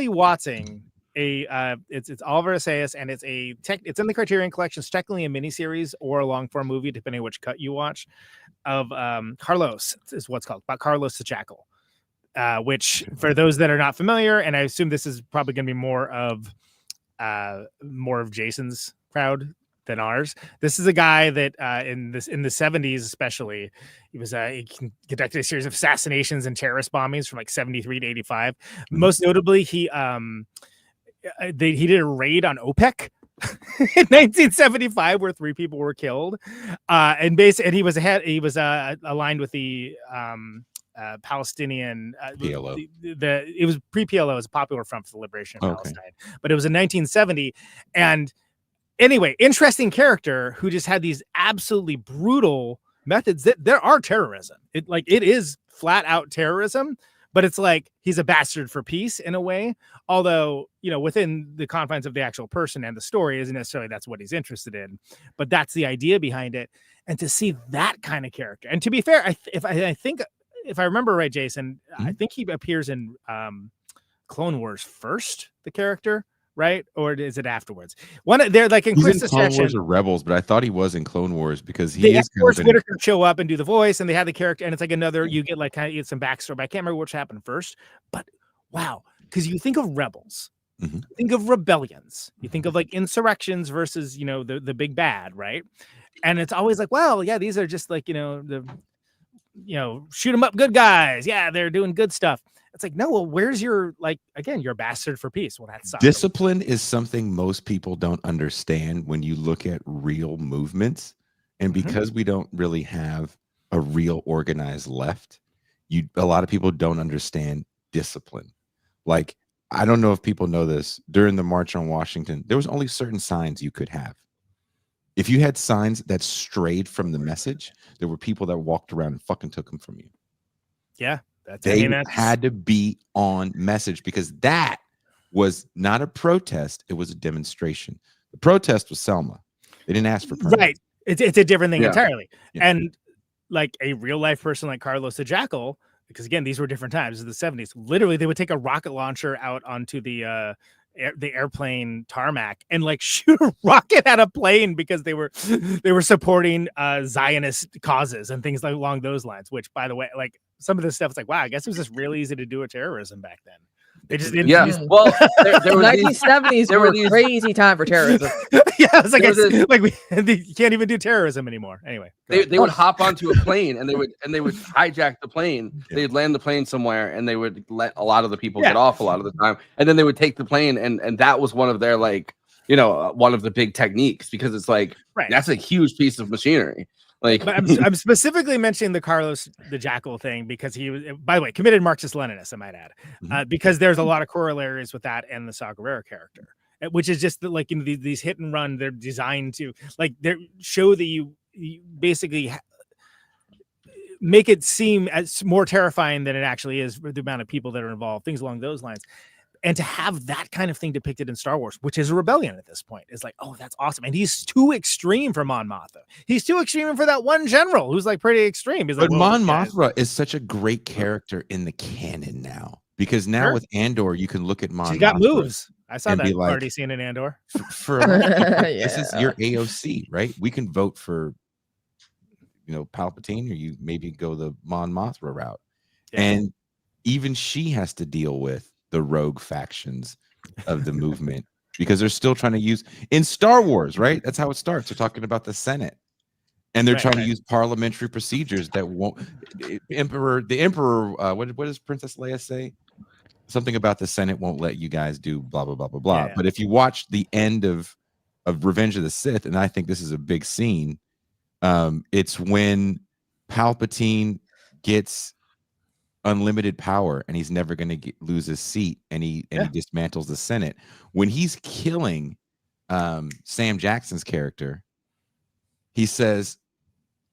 watching it's Oliver Assayas, and it's in the Criterion Collection. It's technically a miniseries or a long form movie, depending on which cut you watch. Of Carlos is what's called, about Carlos the Jackal. which for those that are not familiar, and I assume this is probably going to be more of Jason's crowd than ours. This is a guy that in the 70s, especially, he conducted a series of assassinations and terrorist bombings from like 73 to 85. Most notably, he did a raid on OPEC in 1975 where 3 people were killed, and he was aligned with the Palestinian PLO. It was pre-PLO, as a Popular Front for the Liberation of Palestine, but it was in 1970. And anyway, interesting character who just had these absolutely brutal methods that there are terrorism. It is flat out terrorism, but it's like he's a bastard for peace in a way. Although, within the confines of the actual person and the story isn't necessarily that's what he's interested in, but that's the idea behind it. And to see that kind of character, and to be fair, if I remember right, Jason, I think he appears in Clone Wars first, the character, right? Or is it afterwards? They're like in Chris's Clone Wars or Rebels, but I thought he was in Clone Wars because he is. Forrest Whitaker show up and do the voice, and they had the character, and it's like another. You get like kind of some backstory, but I can't remember which happened first. But wow, because you think of rebels, you think of rebellions, you think of like insurrections versus the big bad, right? And it's always like, well, yeah, these are just like shoot 'em up good guys. Yeah, they're doing good stuff. It's like, no, well, where's your, your bastard for peace? Well, that's discipline is something most people don't understand when you look at real movements. And because we don't really have a real organized left, a lot of people don't understand discipline. Like, I don't know if people know this, during the March on Washington, there was only certain signs you could have. If you had signs that strayed from the message, there were people that walked around and fucking took them from you. Yeah. They had to be on message, because that was not a protest. It was a demonstration. The protest was Selma. They didn't ask for permits. Right. It's a different thing entirely. Yeah. And like a real life person like Carlos the Jackal, because again, these were different times in the 70s. Literally, they would take a rocket launcher out onto the airplane tarmac and like shoot a rocket at a plane because they were supporting Zionist causes and things like along those lines. Which, by the way, like some of this stuff, it's like, wow, I guess it was just really easy to do a terrorism back then. They just didn't. Yeah. Well, there were 1970s were a crazy time for terrorism. Yeah, it's like we can't even do terrorism anymore. Anyway, they would hop onto a plane and they would hijack the plane. They'd land the plane somewhere and they would let a lot of the people get off a lot of the time, and then they would take the plane and that was one of their one of the big techniques, because it's like that's a huge piece of machinery. Like, but I'm specifically mentioning the Carlos the Jackal thing because he was, by the way, committed Marxist-Leninist, I might add, because there's a lot of corollaries with that and the Saw Gerrera character, which is just that, these hit and run. They're designed to show that you basically make it seem as more terrifying than it actually is for the amount of people that are involved, things along those lines. And to have that kind of thing depicted in Star Wars, which is a rebellion at this point, is like, oh, that's awesome. And he's too extreme for Mon Mothma. He's too extreme for that one general who's like pretty extreme. He's but like, Mon Mothma is such a great character in the canon now, because now with Andor, you can look at Mon Mothma. She got moves. I saw that like, already seen in Andor. This is your AOC, right? We can vote for, Palpatine, or you maybe go the Mon Mothma route. Yeah. And even she has to deal with the rogue factions of the movement, because they're still trying to use in Star Wars, right? That's how it starts. They're talking about the Senate, and they're trying to use parliamentary procedures that won't. The Emperor. What does Princess Leia say? Something about the Senate won't let you guys do blah blah blah blah blah. Yeah. But if you watch the end of Revenge of the Sith, and I think this is a big scene, it's when Palpatine gets unlimited power and he's never going to lose his seat, and he dismantles the Senate. When he's killing Sam Jackson's character, he says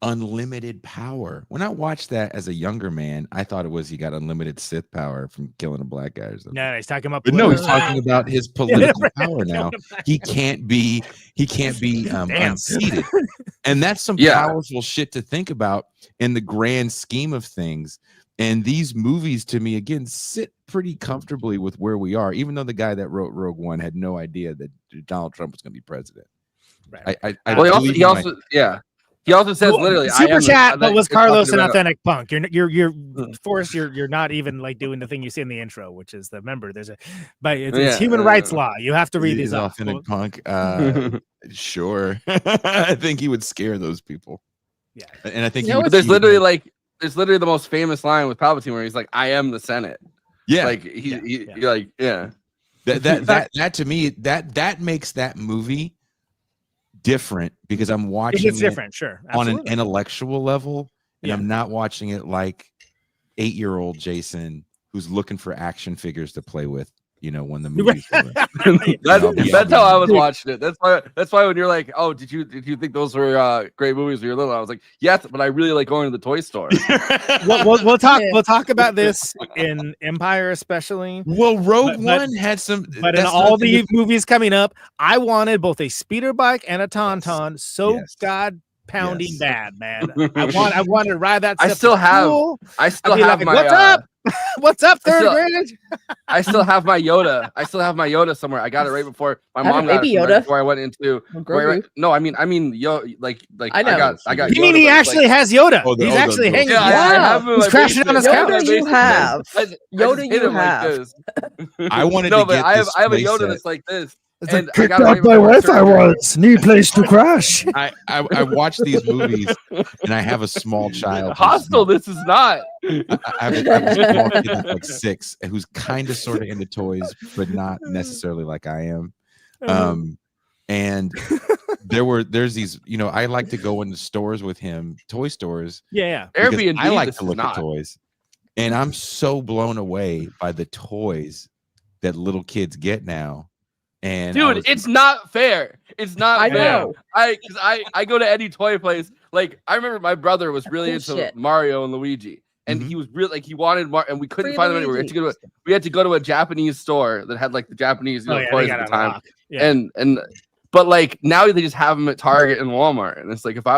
unlimited power. When I watched that as a younger man, I thought it was he got unlimited Sith power from killing a black guy or something. No, he's talking about, but no, he's talking about his political power now. He can't be unseated. And that's some powerful shit to think about in the grand scheme of things. And these movies, to me, again, sit pretty comfortably with where we are, even though the guy that wrote Rogue One had no idea that Donald Trump was going to be president. Right. He He also says literally, I super am chat, but was Carlos an about- authentic punk? You're Forrest. You're not even like doing the thing you see in the intro, which is remember there's a, but it's human rights law. You have to read these off. Authentic punk. Sure. I think he would scare those people. Yeah, and I think there's literally the most famous line with Palpatine where he's like, "I am the Senate." Yeah, like he like yeah. That to me that makes that movie different because I'm watching it's different, sure, on an intellectual level, and I'm not watching it like 8-year-old Jason who's looking for action figures to play with. You know, when the movie's that's how I was watching it. That's why when you're like, oh, did you think those were great movies when you were little? I was like, yes, but I really like going to the toy store. We'll talk about this in Empire, especially. Well, Rogue One had some, but in all the movies coming up, I wanted both a speeder bike and a tauntaun. So god pounding bad, man. I wanted to ride that. I still have my what's up? What's up, third grade? I still have my Yoda. I still have my Yoda somewhere. I got it right before my mom got it right before I went into. No, I mean, like I got. You mean he actually has Yoda? He's actually hanging. Yeah, he's crashing on his couch. Yoda, you have. Yoda, you have. I wanted no, to but get I this have a play Yoda set. that's like this. It's like, kicked out my Wi-Fi once. Need place to crash. I watch these movies and I have a small child. Hostile. This is not. I have a small kid that's like 6 who's kind of sort of into toys, but not necessarily like I am. And there's these, you know, I like to go into stores with him, toy stores. Yeah. Airbnb. I like to look at toys, and I'm so blown away by the toys that little kids get now. And dude, it's not fair. It's not fair. Know. I go to any toy place. Like I remember my brother was really into shit. Mario and Luigi, and he was really like he wanted and we couldn't find them anywhere. We had to go to a Japanese store that had like the Japanese toys at the time. And but like now they just have them at Target and Walmart, and it's like if we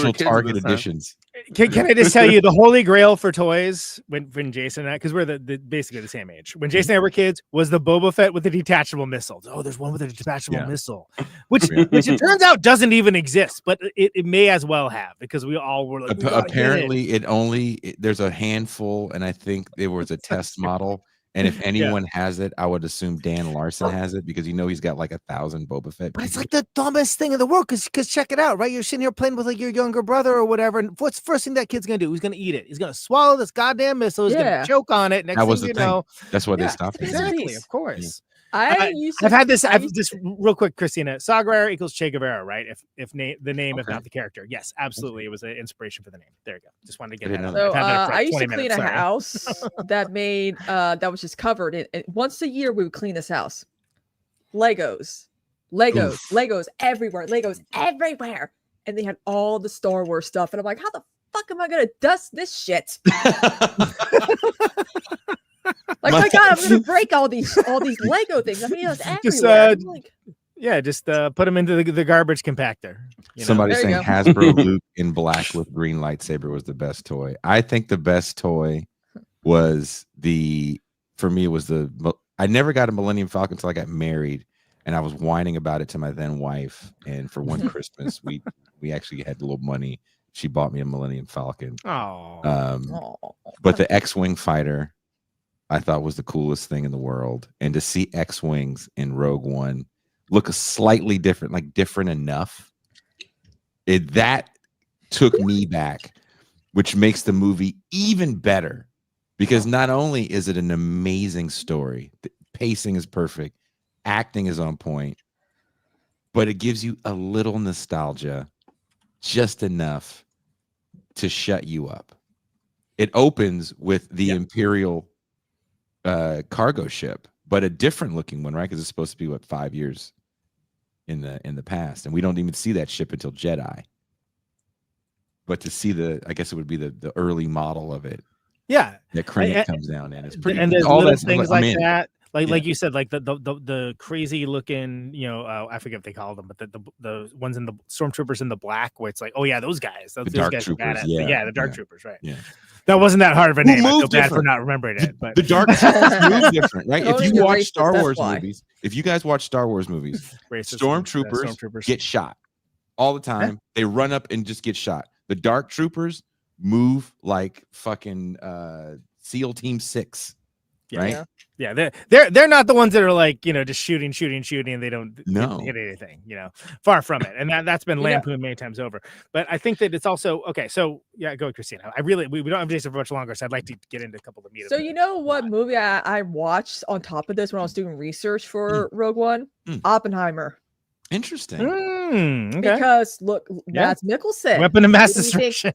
were Target editions. Can I just tell you the holy grail for toys when Jason and I, because we're the basically the same age, when Jason and I were kids, was the Boba Fett with the detachable missiles. Oh, there's one with a detachable missile, which it turns out doesn't even exist, but it may as well have, because we all were like, apparently there's a handful, and I think there was a test model. And if anyone has it, I would assume Dan Larson has it, because he's got like 1,000 Boba Fett. But it's like the dumbest thing in the world, because check it out, right? You're sitting here playing with like your younger brother or whatever, and what's the first thing that kid's gonna do? He's gonna eat it. He's gonna swallow this goddamn missile. He's gonna choke on it. Next that was thing the you thing. know, That's why they stopped it. Exactly, of course. I've had this real quick, Christina. Saw Gerrera equals Che Guevara, right? If the name, if not the character. Yes, absolutely. It was an inspiration for the name. There you go. Just wanted to get that out. So I used to clean a house that made that was just covered in. Once a year we would clean this house. Legos everywhere. And they had all the Star Wars stuff. And I'm like, how the fuck am I gonna dust this shit? Like, my God, I'm gonna break all these Lego things. I mean, it's everywhere. Just put them into the garbage compactor. Somebody saying Hasbro Luke in black with green lightsaber was the best toy. I think the best toy was for me it was I never got a Millennium Falcon until I got married, and I was whining about it to my then wife. And for one Christmas, we actually had a little money. She bought me a Millennium Falcon. But the X-Wing fighter, I thought was the coolest thing in the world. And to see X-Wings in Rogue One look slightly different, like different enough, that took me back, which makes the movie even better, because not only is it an amazing story, the pacing is perfect, acting is on point, but it gives you a little nostalgia, just enough to shut you up. It opens with the Imperial cargo ship, but a different looking one, right? Because it's supposed to be 5 years in the past, and we don't even see that ship until Jedi. But to see I guess it would be the early model of it. Yeah, that Krennic comes down in. It's pretty. And there's all little things like that. Like you said, like the crazy looking, I forget what they call them, but the ones in the stormtroopers in the black, where it's like, oh yeah, those guys, the dark guys troopers, are badass. The dark troopers, right? Yeah. That wasn't that hard of a name. I feel bad different. for not remembering it. But the dark troopers move different, right? If you watch Star Wars movies, if you guys watch Star Wars movies, stormtroopers get shot. all the time. They run up and just get shot. The dark troopers move like fucking SEAL Team 6. Right? Yeah, they're not the ones that are like, just shooting, and they don't hit anything, far from it. And that's been lampooned many times over. But I think that it's also okay. So yeah, go Christina. We don't have Jason for much longer, so I'd like to get into a couple of meat. So you know what movie I watched on top of this when I was doing research for Rogue One? Oppenheimer. Interesting. Okay. Because look, Mads Mikkelsen, weapon of mass destruction.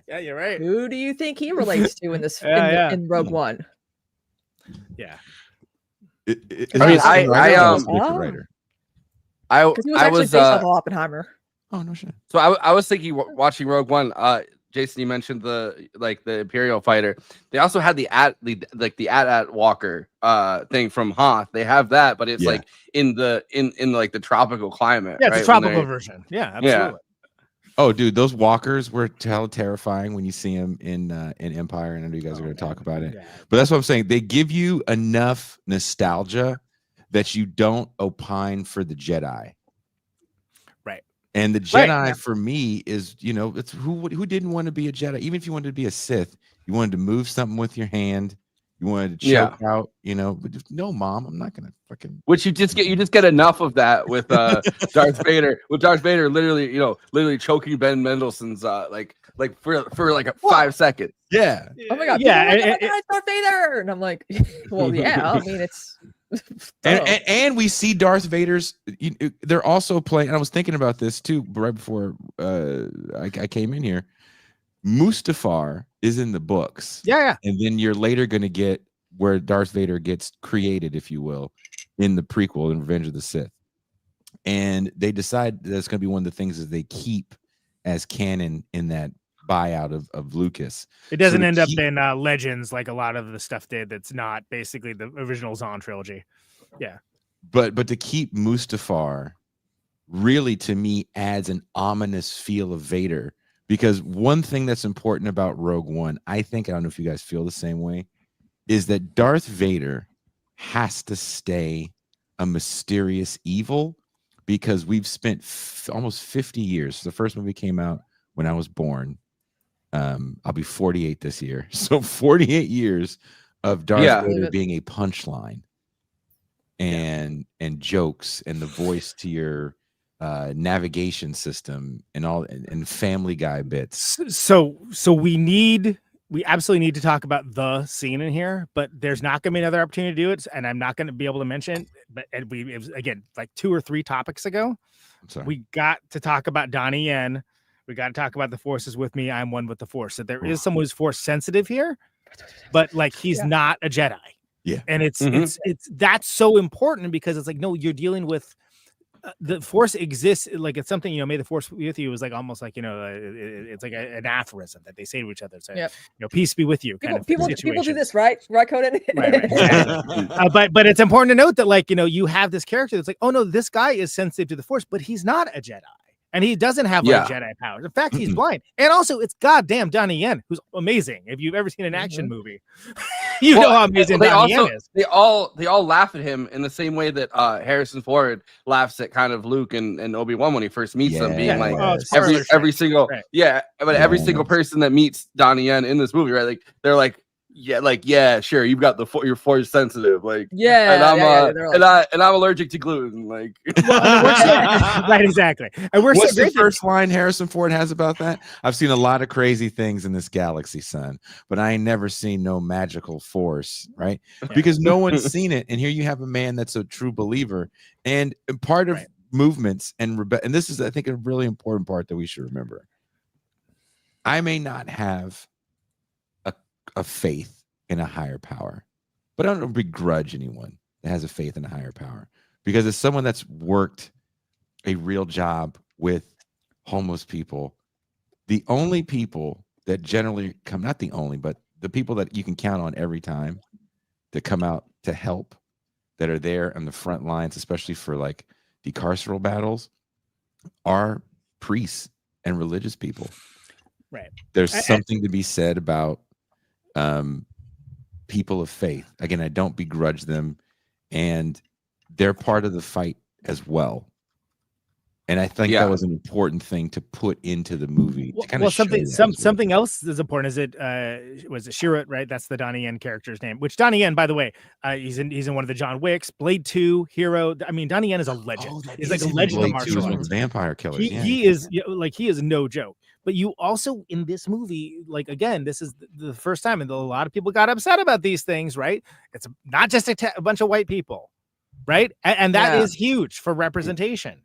Yeah, you're right. Who do you think he relates to in this in Rogue One? Yeah. I was based off Oppenheimer. Oh no shit. So I was thinking watching Rogue One. Jason, you mentioned the Imperial fighter. They also had the AT-AT Walker thing from Hoth. They have that, but it's like in the tropical climate. Yeah, it's a tropical version. Yeah, absolutely. Yeah. Oh, dude, those walkers were terrifying when you see them in Empire, and I know you guys are going to talk about it. Yeah. But that's what I'm saying. They give you enough nostalgia that you don't opine for the Jedi. Right. And the Jedi for me is, it's who didn't want to be a Jedi? Even if you wanted to be a Sith, you wanted to move something with your hand. You wanted to choke out, but just, no, Mom, I'm not gonna fucking. Which you just get enough of that with Darth Vader. With Darth Vader, literally choking Ben Mendelsohn's for like 5 seconds. Yeah. Oh my god. Yeah. Darth Vader, and I'm like, well, yeah. I mean, it's. and we see Darth Vader's. They're also playing. And I was thinking about this too right before I came in here. Mustafar is in the books. Yeah. And then you're later going to get where Darth Vader gets created, if you will, in the prequel in Revenge of the Sith. And they decide that's going to be one of the things that they keep as canon in that buyout of Lucas. It doesn't end up in Legends like a lot of the stuff did. That's not basically the original Zahn trilogy. Yeah. But to keep Mustafar really, to me, adds an ominous feel of Vader. Because one thing that's important about Rogue One, I don't know if you guys feel the same way, is that Darth Vader has to stay a mysterious evil because we've spent almost 50 years. The first movie came out when I was born. I'll be 48 this year. So 48 years of Darth Vader being a punchline and jokes and the voice to your navigation system and all and Family Guy bits. So we absolutely need to talk about the scene in here, but there's not going to be another opportunity to do it, and I'm not going to be able to mention. But it was, again, like 2 or 3 topics ago, we got to talk about Donnie Yen. We got to talk about the Force is with me. I'm one with the Force. So there is someone who's Force sensitive here, but like he's not a Jedi. Yeah, and it's that's so important because it's like, no, you're dealing with. The Force exists, like it's something, may the Force be with you is like almost like, it's like an aphorism that they say to each other. So, peace be with you. People do this, right? Right, Conan? Right. But it's important to note that, like, you have this character that's like, oh no, this guy is sensitive to the Force, but he's not a Jedi. And he doesn't have like Jedi powers. In fact, he's blind. And also, it's goddamn Donnie Yen, who's amazing. If you've ever seen an action movie, you know how amazing Donnie Yen is. They all laugh at him in the same way that Harrison Ford laughs at kind of Luke and Obi-Wan when he first meets them, being like every single every single person that meets Donnie Yen in this movie, right? Like they're like. Sure, you've got you're Force sensitive, and I'm allergic to gluten, like right, exactly. And what's the first line Harrison Ford has about that? I've seen a lot of crazy things in this galaxy, son, but I ain't never seen no magical Force, right? Because no one's seen it, and here you have a man that's a true believer, and part of movements and this is, I think, a really important part that we should remember. I may not have a faith in a higher power, but I don't begrudge anyone that has a faith in a higher power, because as someone that's worked a real job with homeless people, the only people that generally come, not the only, but the people that you can count on every time to come out to help, that are there on the front lines, especially for like decarceral battles, are priests and religious people. Right. There's something to be said about people of faith. Again, I don't begrudge them, and they're part of the fight as well. And I think that was an important thing to put into the movie. Something else is important. Is it was it Shirut, right? That's the Donnie Yen character's name. Which Donnie Yen, by the way, he's in one of the John Wicks, Blade 2, Hero. I mean, Donnie Yen is a legend. He's like a legend of martial arts. Vampire killers. He is he is no joke. But you also in this movie, like again, this is the first time, and a lot of people got upset about these things, right? It's not just a bunch of white people, right? And that is huge for representation.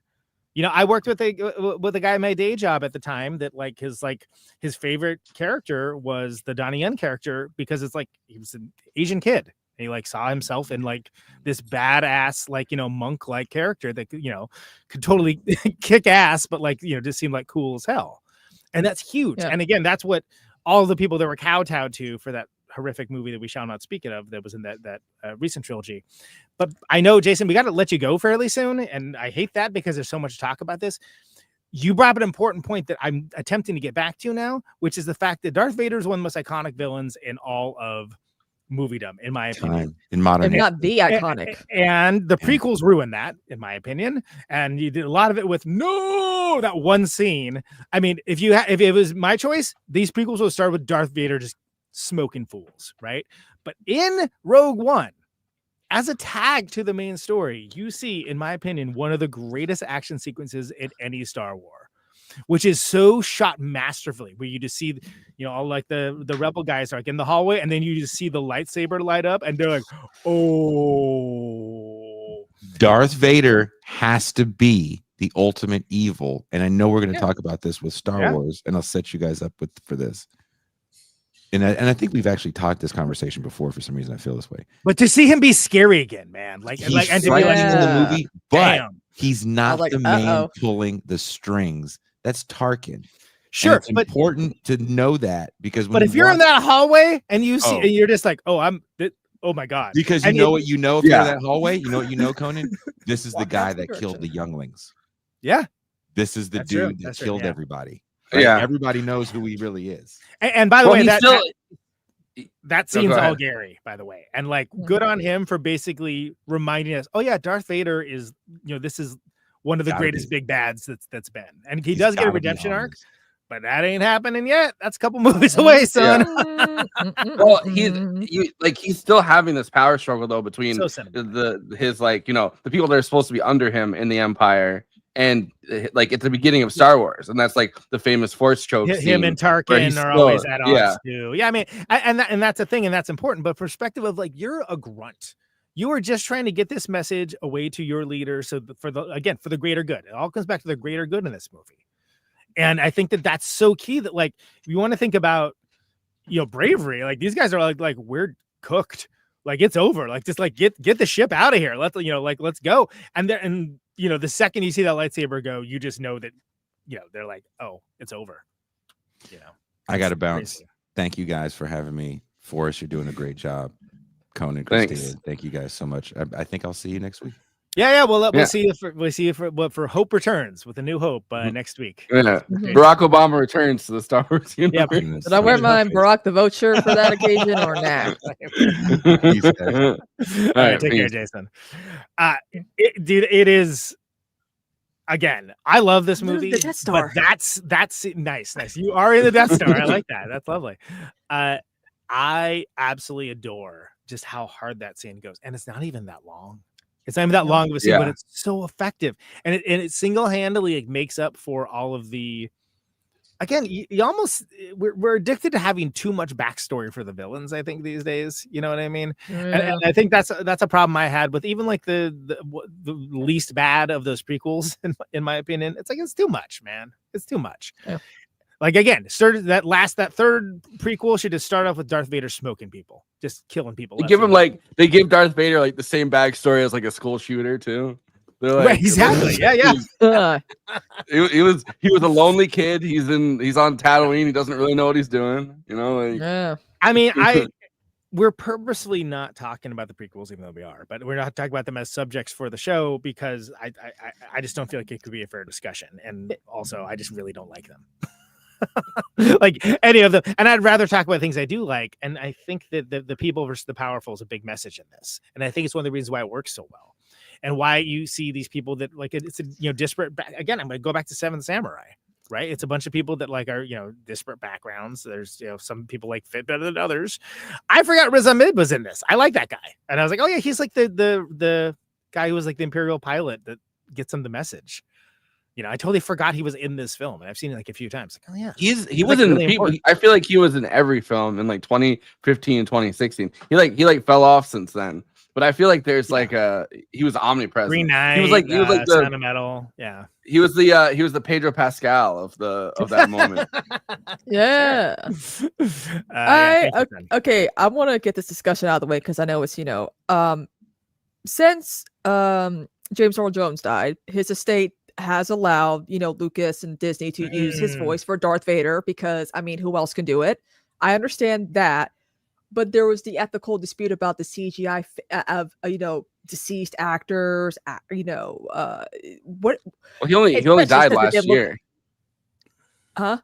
You know, I worked with a guy in my day job at the time that his favorite character was the Donnie Yen character because it's like he was an Asian kid. He saw himself in this badass monk character that could totally kick ass, but just seemed cool as hell. And that's huge. Yeah. And again, that's what all the people that were kowtowed to for that horrific movie that we shall not speak of that was in that recent trilogy. But I know, Jason, we got to let you go fairly soon, and I hate that because there's so much to talk about this. You brought up an important point that I'm attempting to get back to now, which is the fact that Darth Vader is one of the most iconic villains in all of moviedom, in my opinion. In modern, if not the iconic. And the prequels ruined that, in my opinion. And you did a lot of it with that one scene. I mean, if it was my choice, these prequels would start with Darth Vader just smoking fools, right? But in Rogue One, as a tag to the main story, you see, in my opinion, one of the greatest action sequences in any Star Wars, which is so shot masterfully, where you just see, all the rebel guys are in the hallway, and then you just see the lightsaber light up, and they're like, oh. Darth Vader has to be the ultimate evil. And I know we're going to talk about this with Star Wars, and I'll set you guys up for this. And I think we've actually talked this conversation before. For some reason, I feel this way. But to see him be scary again, man, and to be in the movie, but he's not the man pulling the strings. That's Tarkin. Sure, it's important to know that because. But if you're in that hallway and you see, and you're just like, oh my god, because you know what you know if you're in that hallway, you know what you know, Conan. This is the guy that killed the younglings. Yeah, this is the dude that killed everybody. Right? Yeah, everybody knows who he really is. And by the way, that scene's all Gary, by the way, and good on him for basically reminding us. Oh yeah, Darth Vader is this is one of the greatest big bads that's been, and he does get a redemption arc, but that ain't happening yet. That's a couple movies away, son. Well, he's still having this power struggle though between his the people that are supposed to be under him in the Empire. And at the beginning of Star Wars, and that's the famous Force choke. Him and Tarkin are always at odds too. Yeah, I mean, and that's a thing, and that's important. But perspective of you're a grunt. You are just trying to get this message away to your leader, so for the greater good. It all comes back to the greater good in this movie, and I think that's so key. That if you want to think about bravery, these guys are like we're cooked. It's over. Just get the ship out of here. Let's go. And the second you see that lightsaber go, you just know that, they're like, oh, it's over. I got to bounce. Crazy. Thank you guys for having me. Forrest, you're doing a great job. Conan, Christina, thank you guys so much. I think I'll see you next week. Yeah. Well, we'll see you for Hope Returns with A New Hope next week. Yeah. Barack Obama returns to the Star Wars universe. Yeah. Did I wear my Barack the Vote shirt for that occasion or not? All right, take care, Jason. Dude, it is. Again, I love this movie. The Death Star. But that's nice. You are in the Death Star. I like that. That's lovely. I absolutely adore just how hard that scene goes, and it's not even that long. It's not even that long of a scene, but it's so effective, and it single-handedly makes up for all of the. Again, you almost we're addicted to having too much backstory for the villains. I think these days, you know what I mean. And I think that's a problem I had with even the least bad of those prequels. In my opinion, it's too much, man. It's too much. Yeah. Again, that third prequel should just start off with Darth Vader smoking people, just killing people. They give Darth Vader the same backstory as a school shooter too. They're right, exactly. Yeah. He was a lonely kid. He's on Tatooine. He doesn't really know what he's doing. Yeah. I mean, we're purposely not talking about the prequels, even though we are, but we're not talking about them as subjects for the show because I just don't feel like it could be a fair discussion, and also I just really don't like them. Any of them, and I'd rather talk about things I do like, and I think that the people versus the powerful is a big message in this, and I think it's one of the reasons why it works so well. and why you see these people that like it's a disparate. Again, I'm going to go back to Seventh Samurai. Right, it's a bunch of people that like are disparate backgrounds. There's some people like fit better than others. I forgot Riz Ahmed was in this. I like that guy, and I was like, oh yeah, he's like the guy who was like the Imperial pilot that gets him the message. I totally forgot he was in this film, and I've seen it like a few times. Like, oh yeah, he was like, in. Really I feel like he was in every film in like 2015 and 2016. He fell off since then. But I feel like there's he was omnipresent. Green Knight, he was like the Sound of Metal. Yeah, he was the Pedro Pascal of that moment. Yeah. Okay. I want to get this discussion out of the way because I know it's since James Earl Jones died, his estate has allowed Lucas and Disney to use his voice for Darth Vader because who else can do it? I understand that. But there was the ethical dispute about the CGI of deceased actors. What? Well, he only died last year. Huh?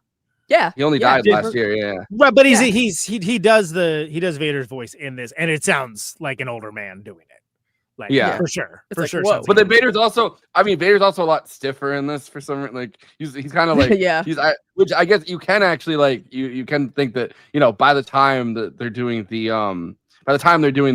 Yeah. He only died last year. Yeah. Right, but he does Vader's voice in this, and it sounds like an older man doing it. Like, for sure. But then Vader's also a lot stiffer in this for some reason. Like he's kind of like which I guess you can actually like you can think that by the time that they're doing the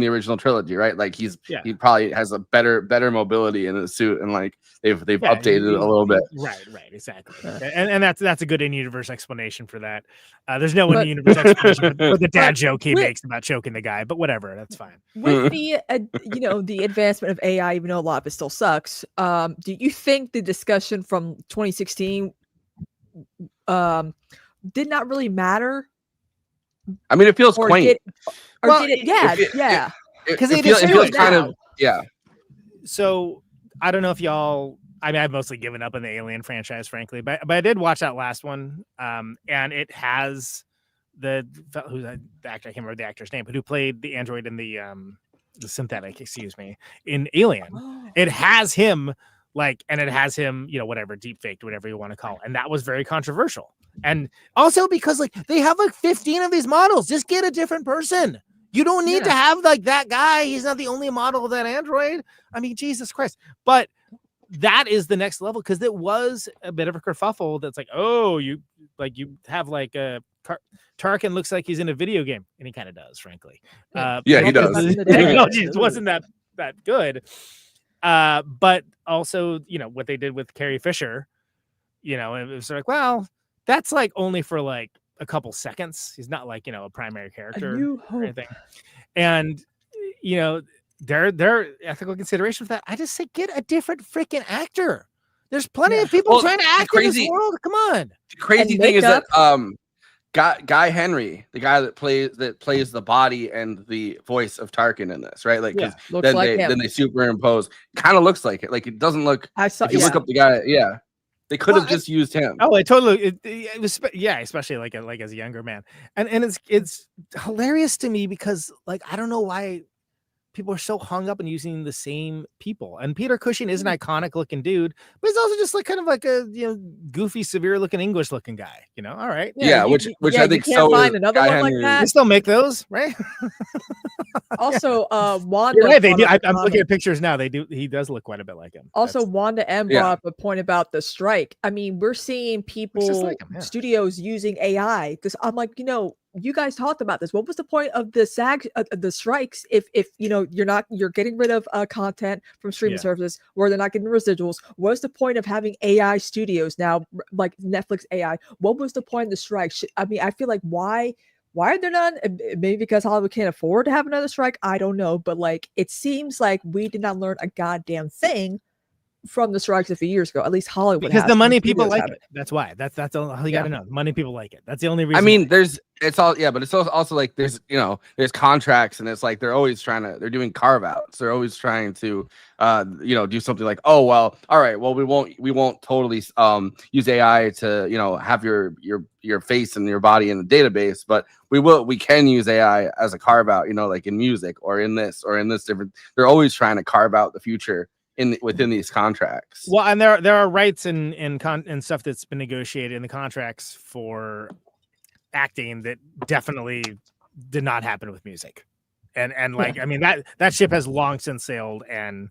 original trilogy, right? Like he probably has a better mobility in his suit, and like they've updated it a little bit. Right, exactly. And that's a good in-universe explanation for that. There's no in-universe explanation for the dad joke he makes about choking the guy, but whatever, that's fine. With the the advancement of AI, even though a lot of it still sucks, do you think the discussion from 2016 did not really matter? I mean, it feels quaint. Because it feels kind of So I don't know if y'all. I've mostly given up on the Alien franchise, frankly, but I did watch that last one, and it has who's the actor? I can't remember the actor's name, but who played the android in the synthetic, in Alien. It has him and it has him, whatever, deep faked, whatever you want to call it, and that was very controversial. And also because they have 15 of these models. Just get a different person. You don't need to have that guy. He's not the only model of that android. I mean, Jesus Christ. But that is the next level because it was a bit of a kerfuffle. That's like, oh, you have Tarkin looks like he's in a video game, and he kind of does, frankly. He does. The technology wasn't that good. But also, what they did with Carrie Fisher, it was like, well, that's like only for like a couple seconds. He's not like, a primary character or anything. And, their ethical consideration for that, I just say get a different freaking actor. There's plenty of people trying to act in this world. Come on. The crazy thing is that Guy Henry, the guy that plays the body and the voice of Tarkin in this, right? Like, then they superimpose. Kind of looks like it. Like, it doesn't look. If you look up the guy, they could have just used him. Oh, it totally. It was, especially like as a younger man, and it's hilarious to me because I don't know why people are so hung up on using the same people. And Peter Cushing is an iconic looking dude, but he's also just kind of like a goofy, severe looking English looking guy. All right, which I think so. Find another one like that. They still make those, right? Also, Wanda. You're right, they do. I'm looking at pictures now. They do. He does look quite a bit like him. Also, Wanda M brought up a point about the strike. I mean, we're seeing people, studios using AI because I'm like, you guys talked about this. What was the point of the the strikes if you're getting rid of content from streaming services where they're not getting residuals? What's the point of having AI studios now, like Netflix AI? What was the point of the strike? I mean, I feel like why are there none? Maybe because Hollywood can't afford to have another strike. I don't know, but it seems like we did not learn a goddamn thing from the strikes a few years ago. At least Hollywood because the money people like it. That's why. That's all you got to know. Money people like it. That's the only reason. I mean, it's also like there's contracts, and it's like they're doing carve outs. They're always trying to do something like, oh well, all right, well we won't totally use AI to have your face and your body in the database, but we can use AI as a carve out, like in music or in this different. They're always trying to carve out the future within these contracts. Well, and there are rights and stuff that's been negotiated in the contracts for acting that definitely did not happen with music. And I mean that ship has long since sailed, and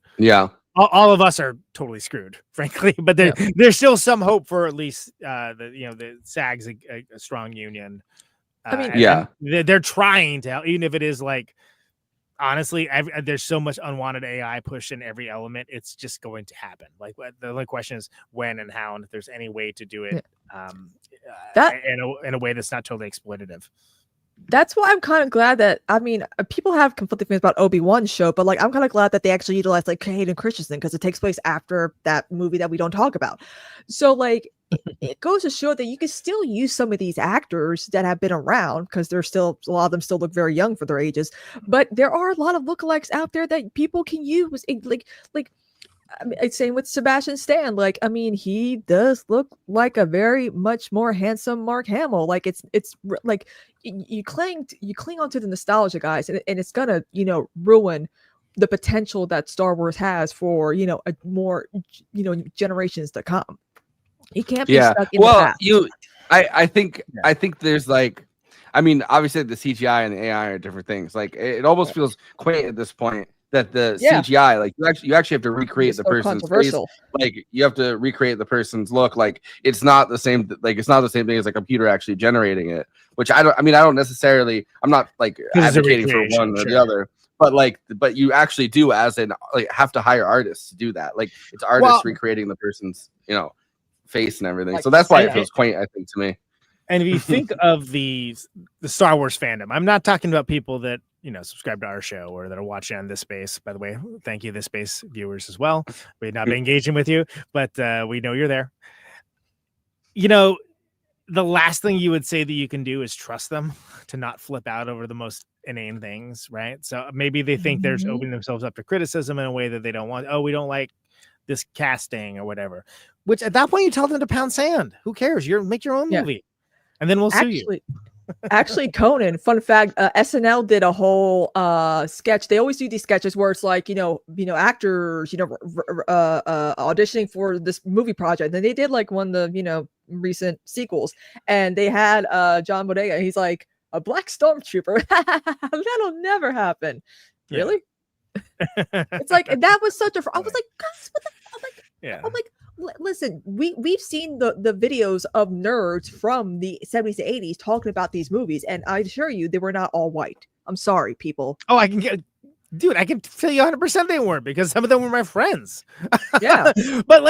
all of us are totally screwed, frankly. But there's still some hope for at least the SAG's a strong union. I mean, they're trying to help, even if it is like, honestly, there's so much unwanted AI push in every element. It's just going to happen. Like the only question is when and how, and if there's any way to do it in a way that's not totally exploitative. That's why I'm kind of glad that, I mean, people have conflicting feelings about Obi-Wan's show, but like I'm kind of glad that they actually utilized like Hayden Christensen, because it takes place after that movie that we don't talk about. So like it goes to show that you can still use some of these actors that have been around, because they're still, a lot of them still look very young for their ages, but there are a lot of lookalikes out there that people can use. I mean, same with Sebastian Stan. Like, I mean, he does look like a very much more handsome Mark Hamill. Like, it's like you cling onto the nostalgia, guys, and it's gonna ruin the potential that Star Wars has for a more generations to come. You can't be stuck in the past. I think there's like, I mean, obviously the CGI and the AI are different things. Like, it almost feels quaint at this point that the CGI, like you actually have to recreate the person's face. Like, you have to recreate the person's look. Like, it's not the same. Like, it's not the same thing as a computer actually generating it. Which I don't necessarily. I'm not like advocating for one or the other. But you actually do, as in, like, have to hire artists to do that. Like, it's artists recreating the person's face and everything. So that's why it feels quaint, I think, to me. And if you think of the Star Wars fandom, I'm not talking about people that subscribe to our show or that are watching on This Space. By the way, thank you, This Space viewers as well. We've not been engaging with you, but we know you're there. The last thing you would say that you can do is trust them to not flip out over the most inane things, right? So maybe they think they're opening themselves up to criticism in a way that they don't want. Oh, we don't like this casting or whatever. Which at that point you tell them to pound sand. Who cares? Make your own movie, and then we'll sue you. Actually, Conan, fun fact, SNL did a whole sketch. They always do these sketches where it's like, actors, auditioning for this movie project. And they did like one of the, recent sequels. And they had John Bodega. He's like, a black stormtrooper. That'll never happen. Yeah. Really? It's like, that was such a, I was like, guys, what the, I'm like, listen, we've seen the videos of nerds from the 70s to 80s talking about these movies, and I assure you they were not all white. I'm sorry, people. Oh, I can tell you 100% they weren't, because some of them were my friends. Yeah. but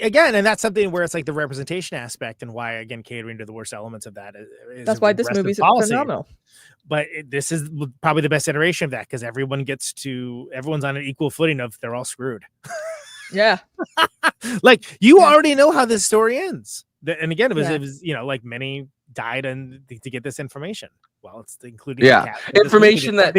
again, and that's something where it's like the representation aspect, and why, again, catering to the worst elements of that is that's why this movie's phenomenal. But this is probably the best iteration of that, because everyone's on an equal footing of they're all screwed. Yeah. Like, you already know how this story ends. And again, it was like many died to get this information. Well, it's including information that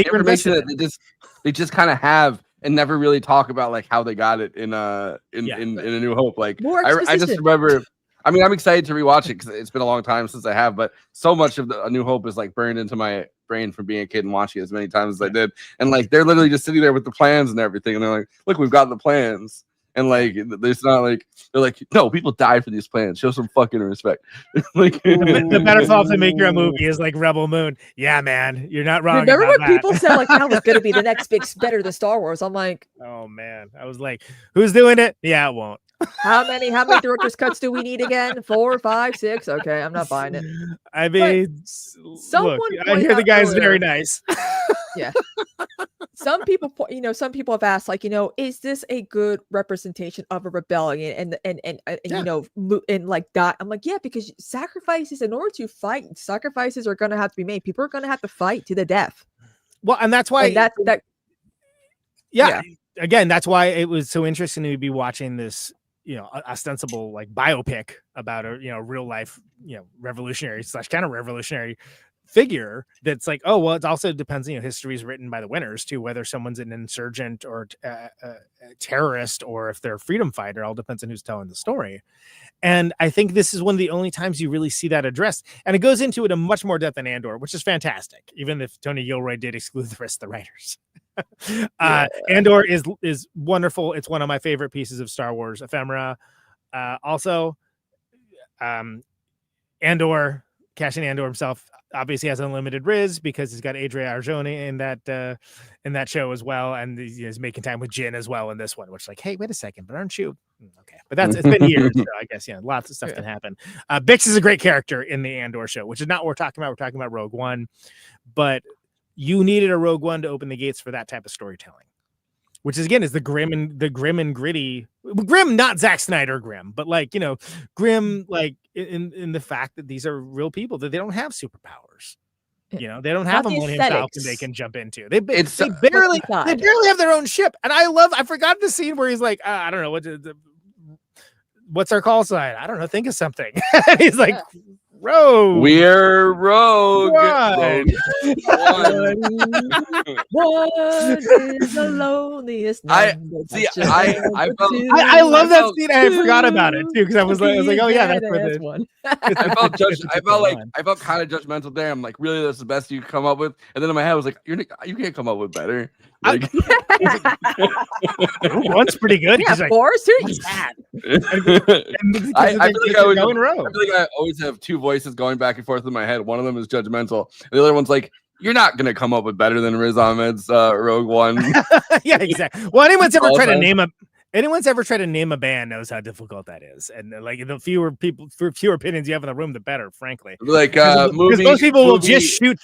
they just kind of have and never really talk about, like, how they got it in A New Hope. Like, I just remember. I mean, I'm excited to rewatch it because it's been a long time since I have, but so much of A New Hope is like burned into my brain from being a kid and watching it as many times as I did. And like, they're literally just sitting there with the plans and everything, and they're like, "Look, we've got the plans." And like, there's not like, they're like, "No, people died for these plans. Show some fucking respect." Like, the better thought to make your movie is like Rebel Moon. Yeah, man, you're not wrong. Remember when people said like, "That was going to be the next big better than Star Wars"? I'm like, oh man, I was like, who's doing it? Yeah, it won't. How many director's cuts do we need again? 4, 5, 6? Okay, I'm not buying it. I mean, look, I hear the guy's very nice. Yeah. Some people have asked, like, is this a good representation of a rebellion? And like that, I'm like, yeah, because sacrifices, in order to fight, sacrifices are going to have to be made. People are going to have to fight to the death. Well, and that's why again, that's why it was so interesting to be watching this, ostensible like biopic about a real life revolutionary / counter-revolutionary figure. That's like, oh well, it also depends. History is written by the winners too, whether someone's an insurgent or a terrorist, or if they're a freedom fighter. All depends on who's telling the story. And I think this is one of the only times you really see that addressed, and it goes into it in much more depth than Andor, which is fantastic, even if Tony Gilroy did exclude the rest of the writers. Andor is wonderful. It's one of my favorite pieces of Star Wars ephemera. Also, Andor Cassian Andor himself obviously has unlimited Riz because he's got Adria Arjona in that show as well, and he's making time with Jin as well in this one. Which, like, hey, wait a second, but aren't you okay? But it's been years, so I guess lots of stuff can happen. Bix is a great character in the Andor show, which is not what we're talking about. We're talking about Rogue One, but you needed a Rogue One to open the gates for that type of storytelling. Which is, again, is the grim and gritty, grim, not Zack Snyder grim, but grim, like in the fact that these are real people, that they don't have superpowers. They don't have a Millennium Falcon they can jump into. They barely have their own ship. And I forgot the scene where he's like, I don't know what's our call sign? I don't know. Think of something. He's like, Rogue. We're Rogue. One. What is the loneliest? I love that scene. I forgot about it too because I was like, oh yeah, that's where one. I felt kind of judgmental there. I'm like, really, that's the best you could come up with. And then in my head, I was like, you can't come up with better. Like, one's pretty good. Yeah, like, four is bad. I feel like I always have two voices going back and forth in my head. One of them is judgmental. The other one's like, you're not gonna come up with better than Riz Ahmed's Rogue One. Yeah, exactly. Well, anyone's ever tried to name a band knows how difficult that is, and like the fewer opinions you have in the room, the better. Frankly, like because most people will just shoot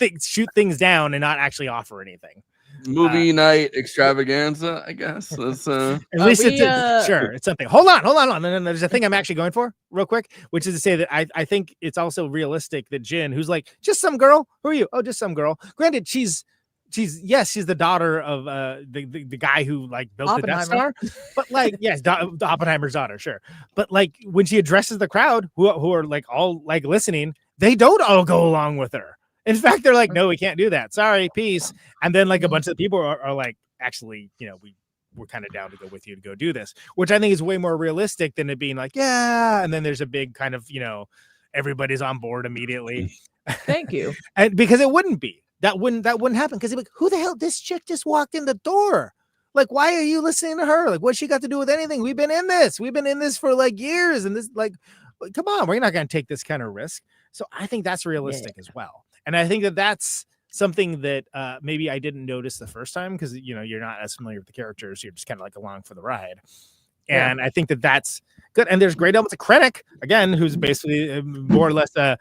things down and not actually offer anything. Movie Night Extravaganza, I guess. That's at least it's something. Hold on. And then there's a thing I'm actually going for real quick, which is to say that I think it's also realistic that Jin, who's like just some girl. Who are you? Oh, just some girl. Granted, she's the daughter of the guy who like built the Death Star, but like Oppenheimer's daughter, sure. But like when she addresses the crowd who are like all like listening, they don't all go along with her. In fact, they're like, no, we can't do that. Sorry, peace. And then like a bunch of people are like, actually, we're kind of down to go with you to go do this, which I think is way more realistic than it being like, yeah. And then there's a big kind of, everybody's on board immediately. Thank you. And because it wouldn't be. That wouldn't happen because like, who the hell? This chick just walked in the door. Like, why are you listening to her? Like, what's she got to do with anything? We've been in this for like years, and this like, come on, we're not going to take this kind of risk. So I think that's realistic as well, and I think that's something that maybe I didn't notice the first time because you're not as familiar with the characters. You're just kind of like along for the ride. And I think that's good. And there's great elements of Krennic, again, who's basically more or less a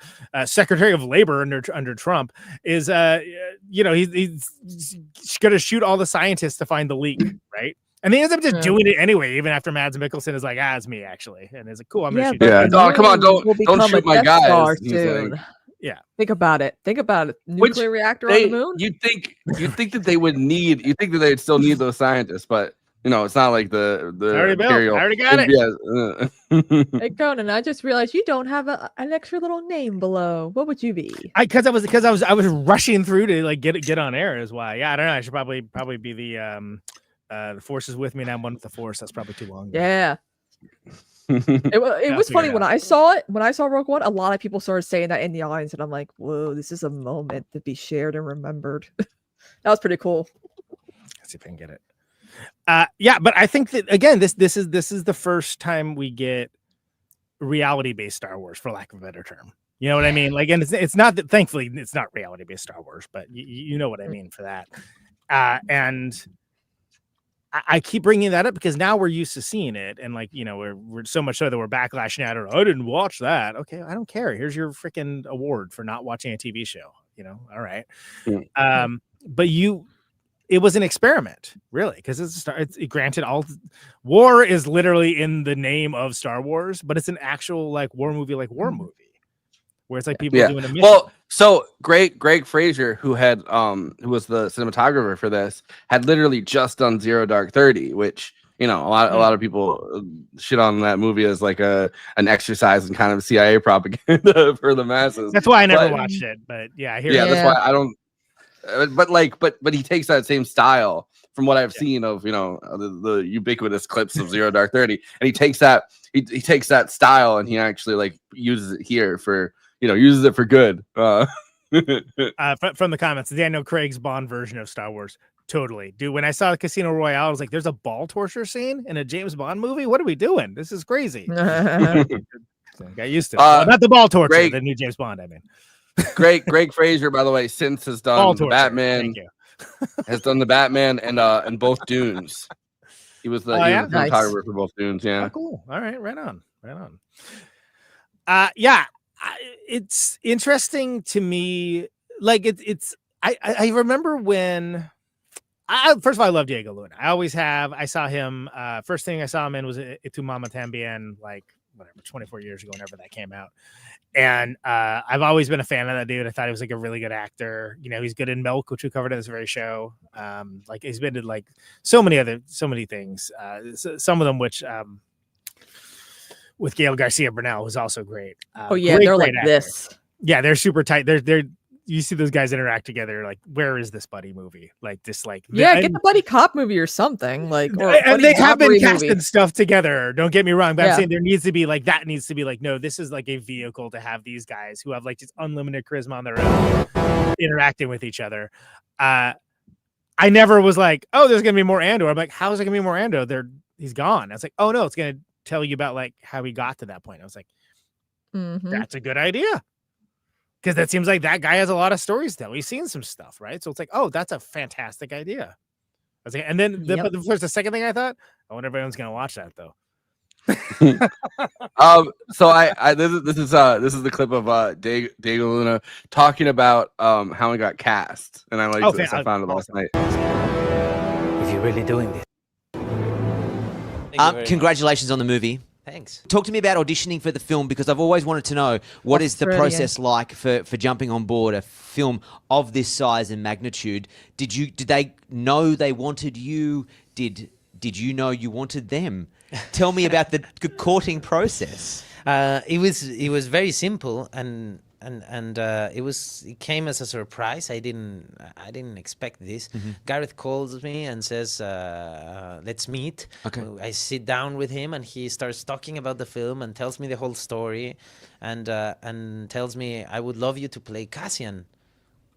Secretary of Labor under Trump, is he's going to shoot all the scientists to find the leak, right? And he ends up just doing it anyway, even after Mads Mikkelsen is like, it's me actually, and it's like, cool, I'm going to shoot. Yeah, oh, come on, don't shoot my guys. Yeah, think about it. Nuclear reactor on the moon. You think that they would need? You think that they'd still need those scientists, but. It's not like the I already got it. Hey Conan, I just realized you don't have an extra little name below. What would you be? Because I was rushing through to like get on air is why. Yeah, I don't know. I should probably be the Force is with me and I'm one with the Force. That's probably too long. Yeah. It was funny when I saw Rogue One. A lot of people started saying that in the audience, and I'm like, whoa, this is a moment to be shared and remembered. That was pretty cool. Let's see if I can get it. But I think that again, this is the first time we get reality-based Star Wars, for lack of a better term. You know what I mean? Like, and it's not that. Thankfully, it's not reality-based Star Wars, but you know what I mean for that. And I keep bringing that up because now we're used to seeing it, and like we're so much so that we're backlashing at it. I didn't watch that. Okay, I don't care. Here's your freaking award for not watching a TV show. All right. But it was an experiment, really, because it's granted all war is literally in the name of Star Wars, but it's an actual like war movie, where it's like people doing a mission. Well, so Greg Fraser, who was the cinematographer for this, had literally just done Zero Dark 30, which a lot of people shit on that movie as like an exercise in kind of CIA propaganda for the masses. That's why I never watched it, but I hear. Yeah, that's why I don't. But he takes that same style from what I've seen of the ubiquitous clips of Zero Dark 30, and he takes that style and he actually like uses it here for uses it for good. From the comments, Daniel Craig's Bond version of Star Wars. Totally, dude. When I saw Casino Royale, I was like, "There's a ball torture scene in a James Bond movie. What are we doing? This is crazy." Got used to it. Not the ball torture, the new James Bond. I mean. Greg Fraser, by the way, since has done the torture. Batman. Thank you. Has done the Batman and both Dunes. He was the cinematographer for both Dunes. Yeah. Oh, cool. All right. Right on. Yeah. It's interesting to me. Like I remember when. First of all, I love Diego Luna. I always have. I saw him. First thing I saw him in was Tu Mama Tambien, like whatever, 24 years ago, whenever that came out. And I've always been a fan of that dude. I thought he was like a really good actor. You know, he's good in Milk, which we covered in this very show. Like he's been in like so many things. Some of them which with Gael Garcia Bernal was also great. They're like actor. This. Yeah, they're super tight. They're you see those guys interact together. Like, where is this buddy movie? Like this, like get the buddy cop movie or something. Like, and they have been casting stuff together. Don't get me wrong, but I'm saying there needs to be like that. Needs to be like, no, this is like a vehicle to have these guys who have like just unlimited charisma on their own interacting with each other. I never was like, oh, there's gonna be more Andor. I'm like, how is there gonna be more Andor? He's gone. I was like, oh no, it's gonna tell you about like how he got to that point. I was like, that's a good idea. Because that seems like that guy has a lot of stories to tell. He's seen some stuff, right? So it's like, oh, that's a fantastic idea. I was like, and then the second thing I thought, I wonder if everyone's gonna watch that though. So this is the clip of Diego Luna talking about how he got cast, and I like this. I found it last night. If you're really doing this, congratulations on the movie. Thanks. Talk to me about auditioning for the film, because I've always wanted to know what is the process like for jumping on board a film of this size and magnitude. Did they know they wanted you? Did you know you wanted them? Tell me about the courting process. It was very simple and it came as a surprise. I didn't expect this. Gareth calls me and says, let's meet. Okay. I sit down with him and he starts talking about the film and tells me the whole story and tells me, I would love you to play Cassian.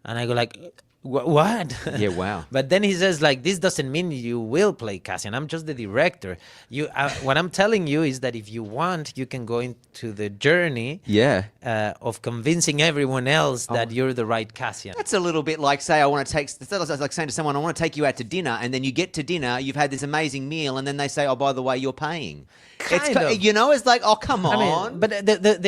And I go like, what? Yeah, wow. But then he says, like, this doesn't mean you will play Cassian. I'm just the director. What I'm telling you is that if you want, you can go into the journey of convincing everyone else that you're the right Cassian. That's a little bit like, say, it's like saying to someone, I want to take you out to dinner, and then you get to dinner, you've had this amazing meal, and then they say, oh, by the way, you're paying. Kind of. You know, it's like, oh, come on. I mean, but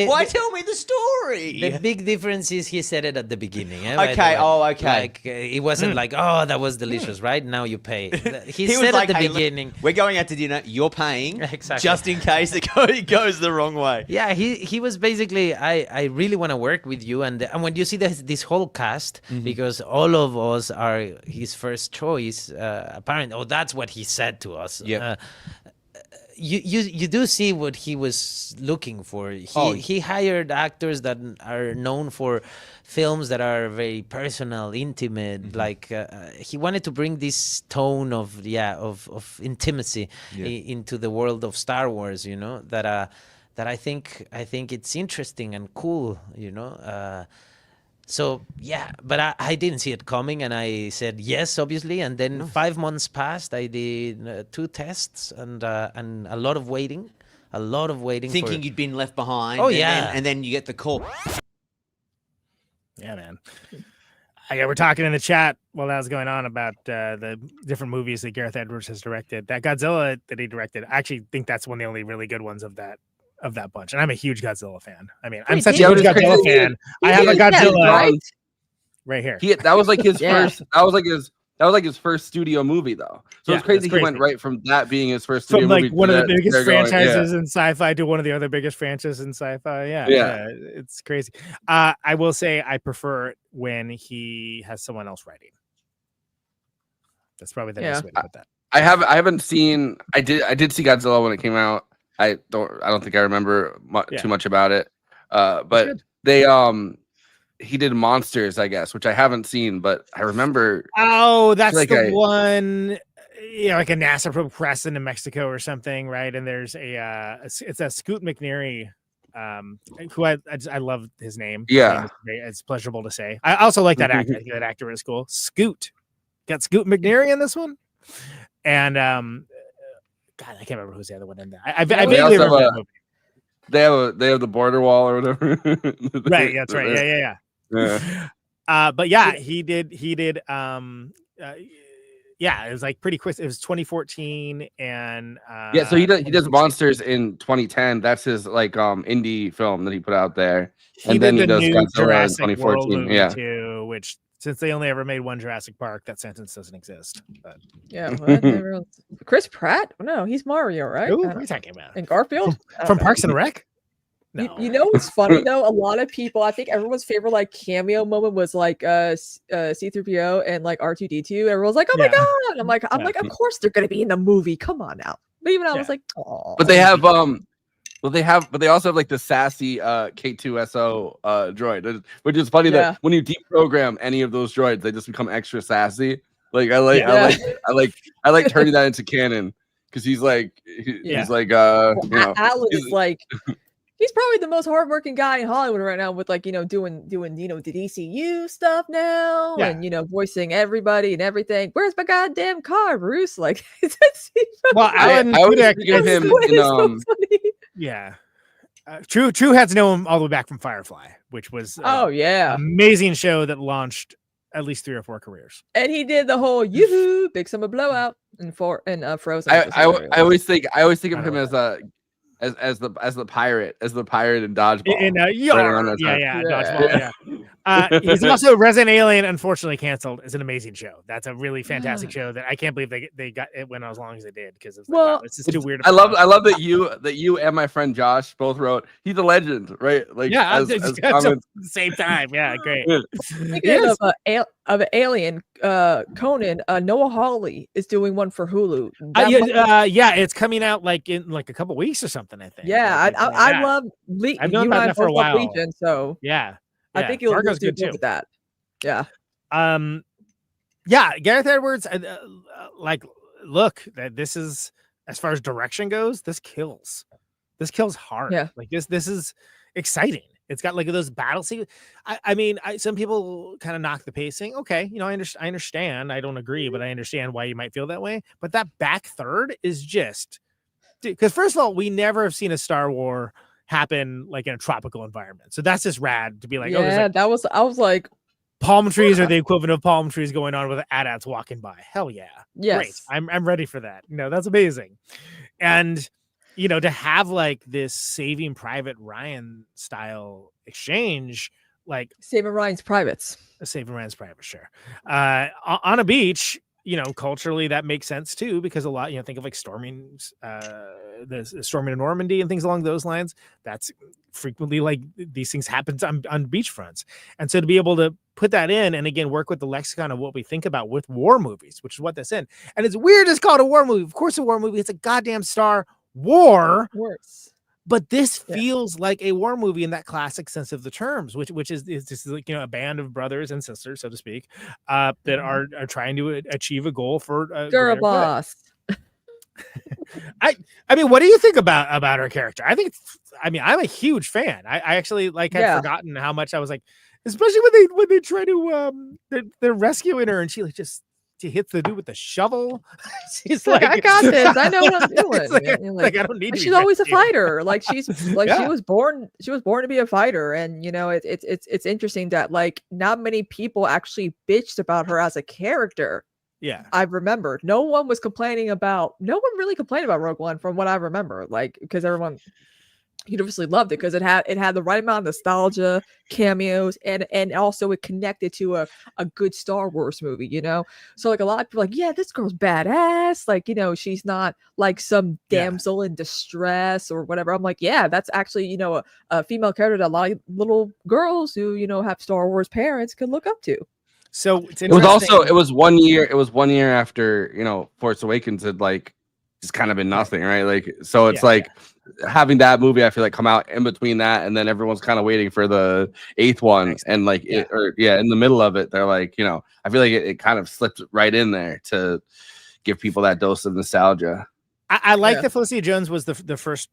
why tell me the story? The big difference is he said it at the beginning. Okay, okay. Like, it wasn't like, oh, that was delicious, right? Now you pay. He said like, at the beginning, we're going out to dinner, you're paying, exactly, just in case it goes the wrong way. Yeah, he was basically, I really want to work with you. And when you see this whole cast, because all of us are his first choice, apparently, that's what he said to us. Yeah. You do see what he was looking for. He hired actors that are known for films that are very personal, intimate. Like he wanted to bring this tone of intimacy into the world of Star Wars. You know, that I think it's interesting and cool. You know. So yeah, but I didn't see it coming, and I said yes, obviously. And then 5 months passed. I did 2 tests and a lot of waiting. Thinking you'd been left behind. Oh, and then you get the call. Yeah, man. We're talking in the chat while that was going on about the different movies that Gareth Edwards has directed. That Godzilla that he directed, I actually think that's one of the only really good ones of that bunch. And I'm a huge Godzilla fan. I mean, I'm such a huge Godzilla fan. I have a Godzilla right here. That was like his first. That was like his first studio movie, though. So it's crazy he went right from that being his first studio movie one of the biggest franchises in sci-fi to one of the other biggest franchises in sci-fi. Yeah, it's crazy. I will say I prefer it when he has someone else writing. That's probably the best way to put that. I haven't seen. I did see Godzilla when it came out. I don't think I remember too much about it. But he did Monsters, I guess, which I haven't seen, but I remember. Oh, that's like the one. Like a NASA press into Mexico or something, right? And there's it's a Scoot McNairy, who I love his name. Yeah, it's pleasurable to say. I also like that actor. I think that actor is cool. Got Scoot McNairy in this one, and God, I can't remember who's the other one in there. I vaguely remember that movie. They have the border wall or whatever. Right, that's right. Yeah. But yeah, he did. Yeah, it was like pretty quick. It was 2014, and so he does Monsters in 2010. That's his like indie film that he put out there, and then he does Godzilla Jurassic in 2014. World movie too, which since they only ever made one Jurassic Park, that sentence doesn't exist. But yeah, what? Chris Pratt? No, he's Mario, right? Who are you talking about? And Garfield from Parks and Rec. No. You know what's funny though? A lot of people, I think everyone's favorite like cameo moment was like C-3PO and like R2-D2. Everyone's like, "Oh my god!" And I'm like, of course they're gonna be in the movie. Come on now. But even I was like, "Oh." But they have but they also have like the sassy K2SO droid, which is funny that when you deprogram any of those droids, they just become extra sassy. Like I like turning that into canon because he's like he's like Alan is like. He's probably the most hardworking guy in Hollywood right now with like, doing the DCU stuff now and, voicing everybody and everything. Where's my goddamn car, Bruce? Like, well, Alan, I always think of him True had to know him all the way back from Firefly, which was amazing show that launched at least 3 or 4 careers. And he did the whole yoo-hoo big summer blowout in Frozen. I always think of him as the pirate in Dodgeball. Dodgeball. He's also Resident Alien. Unfortunately, canceled. Is an amazing show. That's a really fantastic show that I can't believe they got it went as long as they did because it's it's just too weird. I love that you and my friend Josh both wrote he's a legend, right? Like at the same time. Yeah, great. Speaking of Alien, Conan, Noah Hawley is doing one for Hulu. It's coming out like in like a couple weeks or something. I think. Yeah, I love. I've known about that for a while. Legion, so yeah. I think you'll do good with that. Yeah. Gareth Edwards. Look, this is as far as direction goes. This kills. This kills hard. Yeah. Like this is exciting. It's got like those battle sequences. I mean, some people kind of knock the pacing. Okay, I understand. I don't agree, but I understand why you might feel that way. But that back third is just because first of all, we never have seen a Star Wars happen like in a tropical environment, so that's just rad to be like, I was like, palm trees are the equivalent of palm trees going on with AT-ATs walking by. Hell yeah, yes, great. I'm ready for that. That's amazing, and to have like this Saving Private Ryan style exchange, like Saving Ryan's Privates, sure, on a beach. Culturally that makes sense too, because a lot, think of like storming, the storming of Normandy and things along those lines. That's frequently like these things happen on beachfronts. And so to be able to put that in and again, work with the lexicon of what we think about with war movies, which is what that's in. And it's weird. It's called a war movie. Of course, a war movie. It's a goddamn Star War. Worse. But this feels like a war movie in that classic sense of the terms, which is just like a band of brothers and sisters, so to speak, that are trying to achieve a goal for girl boss. I mean, what do you think about her character? I'm a huge fan. I actually had forgotten how much I was like, especially when they try to they're rescuing her and she she hits the dude with the shovel. She's like, I got this. I know what I'm doing. Like I don't need. She's always a fighter. Like she's like she was born to be a fighter. And it's interesting that like not many people actually bitched about her as a character. Yeah, I remember no one really complained about Rogue One from what I remember. Like because everyone universally loved it because it had the right amount of nostalgia, cameos, and also it connected to a good Star Wars movie, So like a lot of people are like, yeah, this girl's badass. Like, she's not like some damsel in distress or whatever. I'm like, yeah, that's actually, a female character that a lot of little girls who, have Star Wars parents can look up to. So it was 1 year. It was 1 year after, Force Awakens had like just kind of been nothing, right? Like, so it's having that movie, I feel like come out in between that, and then everyone's kind of waiting for the 8th one, and like in the middle of it, they're like, I feel like it kind of slipped right in there to give people that dose of nostalgia. I like that Felicity Jones was the first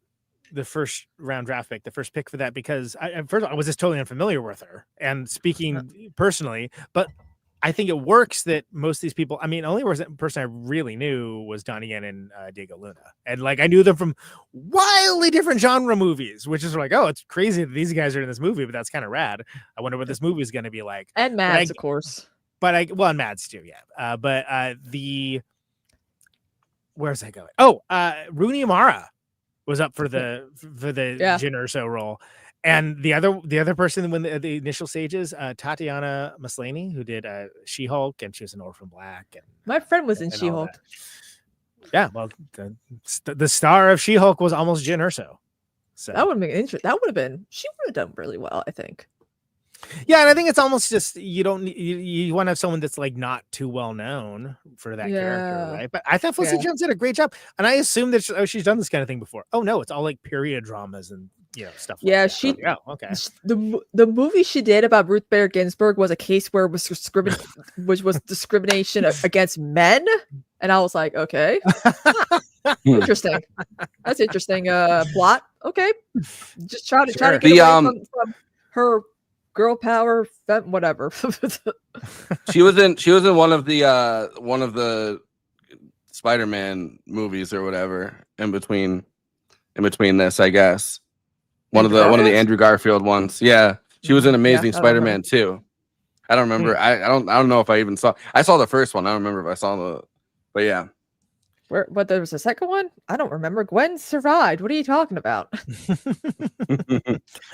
round draft pick, the first pick for that, because I was just totally unfamiliar with her and speaking personally, but I think it works that most of these people, I mean, the only person I really knew was Donnie Yen and Diego Luna. And like, I knew them from wildly different genre movies, which is like, oh, it's crazy that these guys are in this movie, but that's kind of rad. I wonder what this movie is going to be like. And Mads, of course. And Mads too, yeah. Where's that going? Oh, Rooney Mara was up for the Jin Urso role. And the other person when the initial stages, Tatiana Maslany, who did She-Hulk, and she was in Orphan Black. And my friend was in She-Hulk. Yeah, well, the star of She-Hulk was almost Jin Urso. So that would have been interesting. That would have been. She would have done really well, I think. Yeah, and I think it's almost just you want to have someone that's like not too well known for that character, right? But I thought Felicity Jones did a great job, and I assumed that she's done this kind of thing before. Oh no, it's all like period dramas and stuff. Yeah, like that. Okay. The movie she did about Ruth Bader Ginsburg was a case where it was which was discrimination against men, and I was like, okay, interesting. That's interesting. Plot. Okay, just try to get away from her. Girl power, whatever. she was in one of the Spider-Man movies or whatever in between this, I guess. One of the Andrew Garfield ones. Yeah, she was in Amazing Spider-Man too. I don't remember. I don't know if I even saw. I saw the first one. I don't remember if I saw but yeah. But there was a second one? I don't remember. Gwen survived. What are you talking about?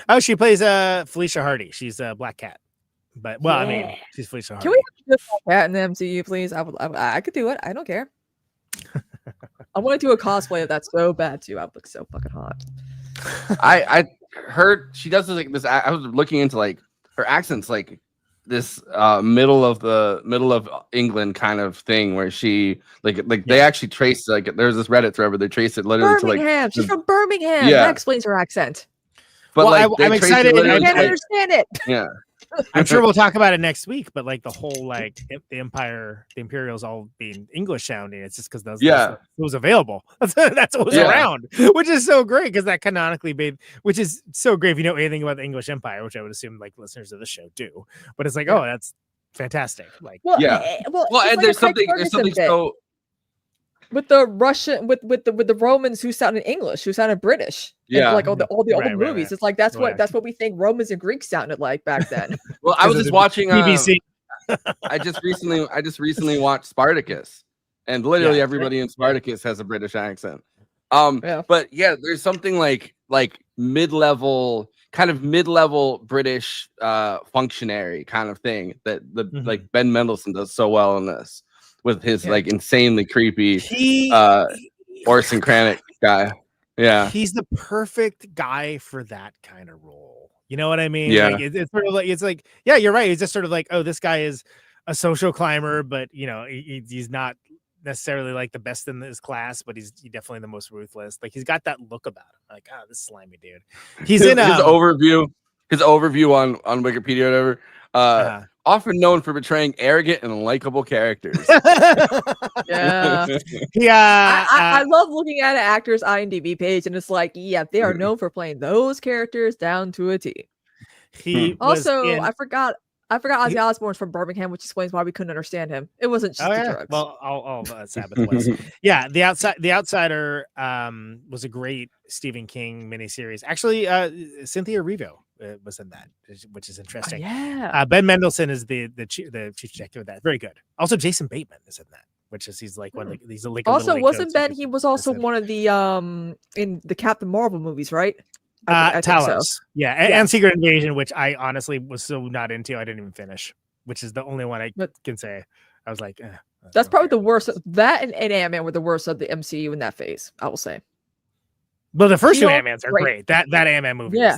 Oh, she plays Felicia Hardy. She's a Black Cat. But I mean, she's Felicia Hardy. Can we have a Black Cat in the MCU, please? I could do it. I don't care. I want to do a cosplay of that so bad too. I would look so fucking hot. I heard she does this. I was looking into like her accent's like this middle of England kind of thing where she they actually trace there's this Reddit thread where they trace it literally Birmingham. She's from Birmingham. Yeah. That explains her accent. But I'm excited. I can't understand it. Yeah. I'm sure we'll talk about it next week, but like the whole the Imperials all being English sounding, it's just because it was available. That's what was around, which is so great because that canonically made, which is so great if you know anything about the English Empire, which I would assume like listeners of the show do. But it's like, oh, that's fantastic. Like, and there's something so. With the Russian, with the Romans who sounded English, who sounded British, yeah, like all the old movies. Right. It's like that's what we think Romans and Greeks sounded like back then. Well, I was just watching BBC. I just recently watched Spartacus, and literally everybody in Spartacus has a British accent. But yeah, there's something like mid-level British functionary kind of thing that like Ben Mendelsohn does so well in this. With his like insanely creepy Orson Krennic guy. Yeah. He's the perfect guy for that kind of role. You know what I mean? Yeah. Like, it's sort of like, it's like, yeah, you're right. He's just sort of like, oh, this guy is a social climber, but he's not necessarily like the best in his class, but he's definitely the most ruthless. Like he's got that look about him. Like, oh, this slimy dude. He's in his overview on Wikipedia or whatever. Often known for portraying arrogant and likable characters. I love looking at an actor's IMDb page, and it's like, they are known for playing those characters down to a T. I forgot Ozzy Osbourne's from Birmingham, which explains why we couldn't understand him. It wasn't just the drugs. Well, all Sabbath was. Yeah, The Outsider was a great Stephen King miniseries. Actually, Cynthia Erivo was in that, which is interesting. Ben Mendelsohn is the chief detective of that. Very good. Also, Jason Bateman is in that, which is he's like one of he's like also wasn't Ben. He was also one of the in the Captain Marvel movies, right? I Talos. So. And Secret Invasion, which I honestly was so not into, I didn't even finish. Which is the only one I can say. I was like, that's probably the worst. That and Ant-Man were the worst of the MCU in that phase, I will say. Well, the first two Ant-Mans are great. That Ant-Man movie. Yeah.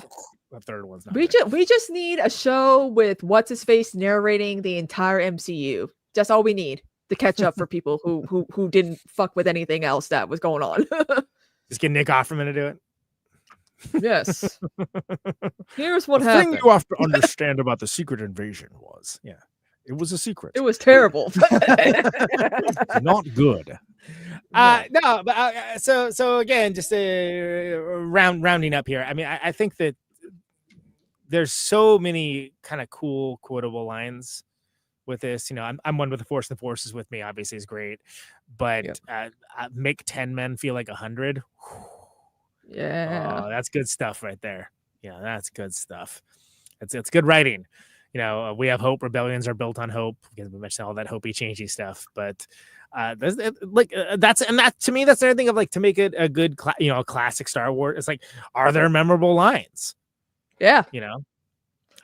The third one's not. We just need a show with what's his face narrating the entire MCU. That's all we need to catch up for people who didn't fuck with anything else that was going on. Just get Nick Offerman to do it. Yes. Here's what the happened. thing you have to understand about the Secret Invasion was, it was a secret. It was terrible. Not good. No, but so again, just rounding up here. I mean, I think that there's so many kind of cool quotable lines with this. I'm one with the Force. The Force is with me. Obviously, is great, but make 10 men feel like 100. Yeah, that's good stuff right there. Yeah, that's good stuff. It's good writing. We have hope. Rebellions are built on hope, because we mentioned all that hopey, changey stuff. But that's to me, that's the other thing of like, to make it a good, classic Star Wars. It's like, are there memorable lines? Yeah.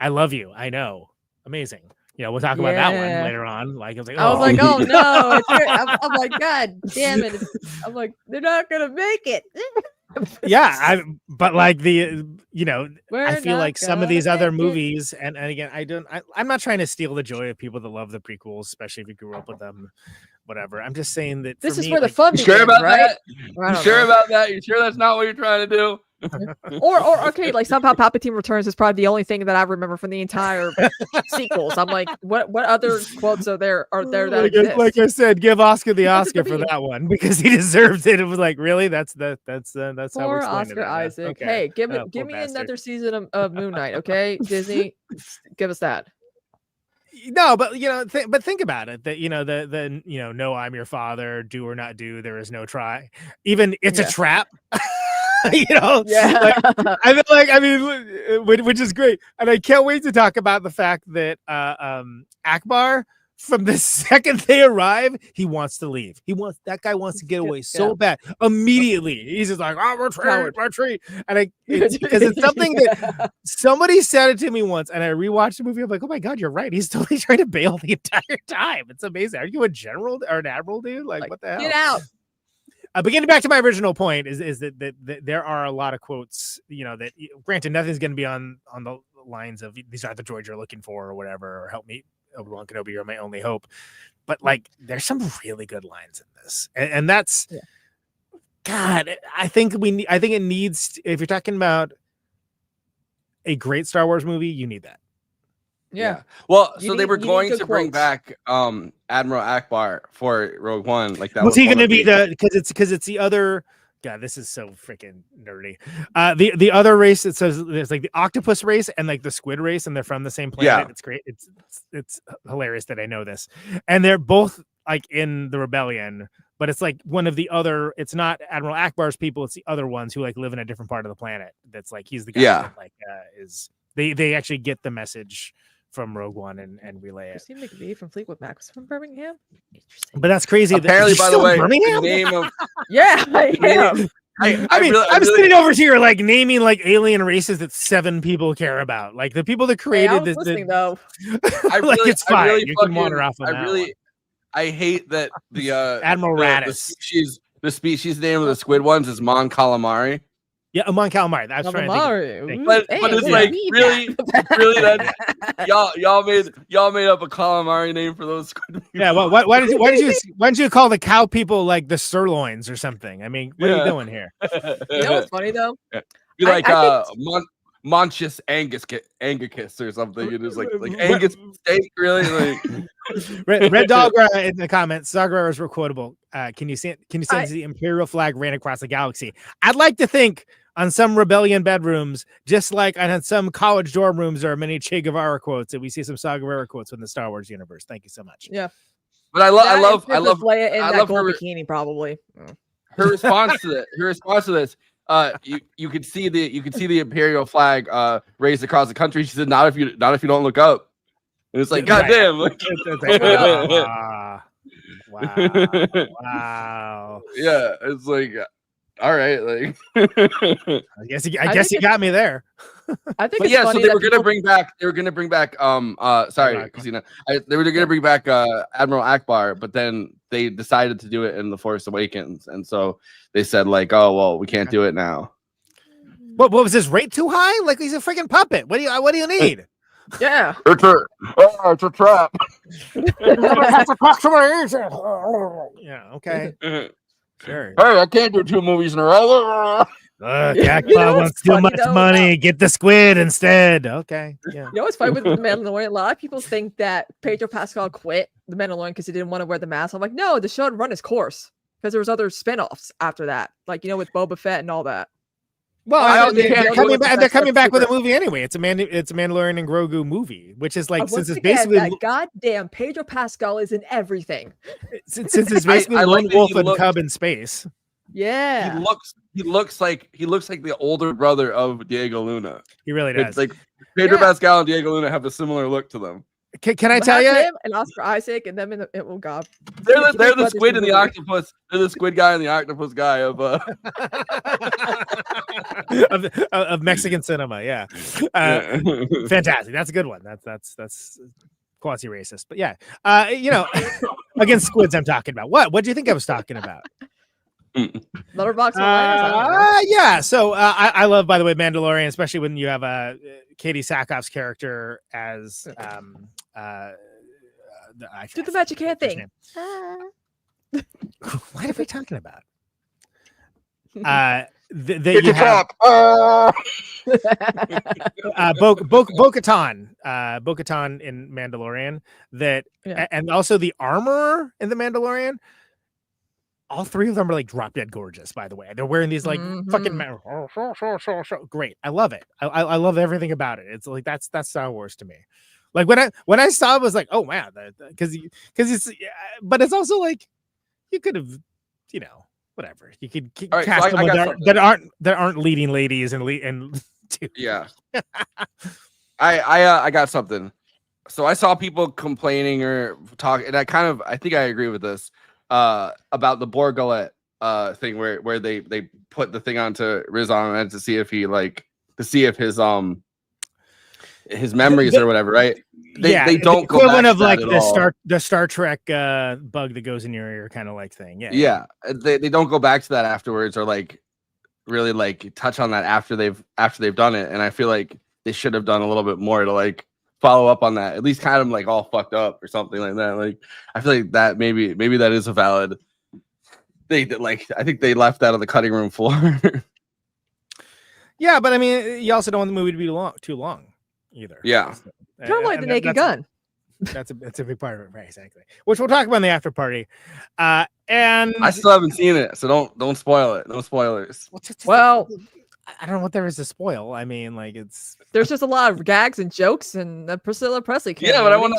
I love you. I know. Amazing. We'll talk about that one later on. Like, I was like, oh no, I'm like, God damn it! I'm like, they're not gonna make it. Yeah, but like I feel not like some of these other gonna make it. movies, and again, I'm not trying to steal the joy of people that love the prequels, especially if you grew up with them, whatever. I'm just saying that This for is me, where the like, fun You sure begins, about right? that? You sure about that? You sure that's not what you're trying to do? Or okay, like somehow Palpatine Returns is probably the only thing that I remember from the entire sequels. I'm like, what other quotes are there that exist? like I said, give Oscar the Oscar for that one, because he deserves it. It was like, really, that's how we're Poor explaining Oscar it. Isaac. Okay. Hey, give Poor me bastard. another season of Moon Knight, okay? Disney, give us that. No, but think about it. That the no, I'm your father. Do or not do. There is no try. Even it's a trap. Yeah. Which is great, and I can't wait to talk about the fact that Akbar, from the second they arrive, he wants to leave. That guy wants to get away so bad immediately. He's just like, retreat. And because it's something that somebody said it to me once, and I rewatched the movie. I'm like, oh my God, you're right. He's totally trying to bail the entire time. It's amazing. Are you a general or an admiral, dude? Like what the hell? Get out. But getting back to my original point is that there are a lot of quotes, that granted nothing's going to be on the lines of these are the droids you're looking for or whatever, or help me, Obi-Wan Kenobi, you're my only hope. But like, there's some really good lines in this, and that's God. I think it needs. If you're talking about a great Star Wars movie, you need that. Yeah. Well, You so they need- were you need going good to bring quotes. back Admiral Akbar for Rogue One. Like that Was he going to be the because it's the other? God, this is so freaking nerdy. The other race, it says there's like the octopus race and like the squid race, and they're from the same planet. Yeah. It's great. It's hilarious that I know this, and they're both like in the rebellion. But it's like one of the other. It's not Admiral Akbar's people. It's the other ones who like live in a different part of the planet. That's like he's the guy that like is they actually get the message from Rogue One and relay it. Christine McVie from Fleetwood Mac was from Birmingham. Interesting. But that's crazy. Apparently, by the way, Birmingham? the name of Yeah, I am. I'm sitting over here like naming like alien races that 7 people care about, like the people that Hey, created I was this. listening though. Like, it's fine. You can wander off on that one. I hate that the Admiral Raddus. the species name of the squid ones is Mon Calamari. Yeah, Amon Calamari. That's right. But it's like really that y'all made up a calamari name for those squid people. Yeah. Well, why did you call the cow people like the sirloins or something? I mean, what are you doing here? You know what's funny though? Be like I Montius Angicus or something. It is like Angus steak, really. Like Red Dog in the comments. Sagarers were quotable. Can you see the Imperial flag ran across the galaxy? I'd like to think on some rebellion bedrooms, just like on some college dorm rooms, there are many Che Guevara quotes, and we see some Sagarera quotes in the Star Wars universe. Thank you so much. Yeah, but I love Leia in I that love gold her bikini probably. her response to this. You could see the Imperial flag raised across the country. She said, "Not if you don't look up." And it's like, goddamn! Like, wow. Yeah, it's like, all right, like. I guess you got me there. I think. But it's yeah, so funny they that were gonna people- bring back. They were gonna bring back. Sorry, Christina. They were gonna bring back Admiral Akbar, but then they decided to do it in The Force Awakens, and so they said like, "Oh well, we can't do it now." What was his rate too high? Like he's a freaking puppet. What do you need? Yeah, it's a trap. Yeah. Okay. Sure. Hey, I can't do 2 movies in a row. Cat wants too much money. Get the squid instead. Okay. Yeah. You know what's funny with The Mandalorian? A lot of people think that Pedro Pascal quit The Mandalorian because he didn't want to wear the mask. I'm like, no, the show had run its course because there was other spinoffs after that, like with Boba Fett and all that. Well, they're coming back. They're coming back with a super. movie anyway. It's a Mandalorian and Grogu movie, which is like since Once it's again, basically that goddamn Pedro Pascal is in everything. since it's basically I like Lone that Wolf he and looks- Cub in space. Yeah. He looks like the older brother of Diego Luna. He really does. It's like Pedro Pascal and Diego Luna have a similar look to them. Can I tell you? Him and Oscar Isaac and them in the oh god. They're the squid and the octopus. They're the squid guy and the octopus guy of of Mexican cinema. Yeah, fantastic. That's a good one. That's quasi racist, but yeah. Against squids, I'm talking about. What do you think I was talking about? Letterbox. Yeah. So I love, by the way, Mandalorian, especially when you have Katie Sackhoff's character as do the magic hand thing. What are we talking about? Bo-Katan in Mandalorian, and also the armor in the Mandalorian. All three of them are like drop dead gorgeous, by the way. They're wearing these like fucking great. I love it. I love everything about it. It's like that's Star Wars to me. Like when I saw it, I was like, oh man, because it's, but it's also like you could have, whatever. You could cast them that aren't leading ladies and yeah. I got something. So I saw people complaining or talk, and I think I agree with this about the Borgullet thing where they put the thing onto Riz Ahmed to see if his memories or whatever, right? They don't go back of to like that the Star Trek bug that goes in your ear kind of like thing. Yeah. They don't go back to that afterwards or like really like touch on that after they've done it. And I feel like they should have done a little bit more to like follow up on that, at least kind of like all fucked up or something like that. Like I feel like that maybe that is a valid. I think they left that on the cutting room floor. Yeah, but I mean, you also don't want the movie to be too long either. Yeah, kind of like the Naked Gun. That's a big part of it, right? Exactly. Which we'll talk about in the after party. And I still haven't seen it, so don't spoil it. No spoilers. Well, I don't know what there is to spoil. I mean, like there's just a lot of gags and jokes and Priscilla Presley. Yeah, but I want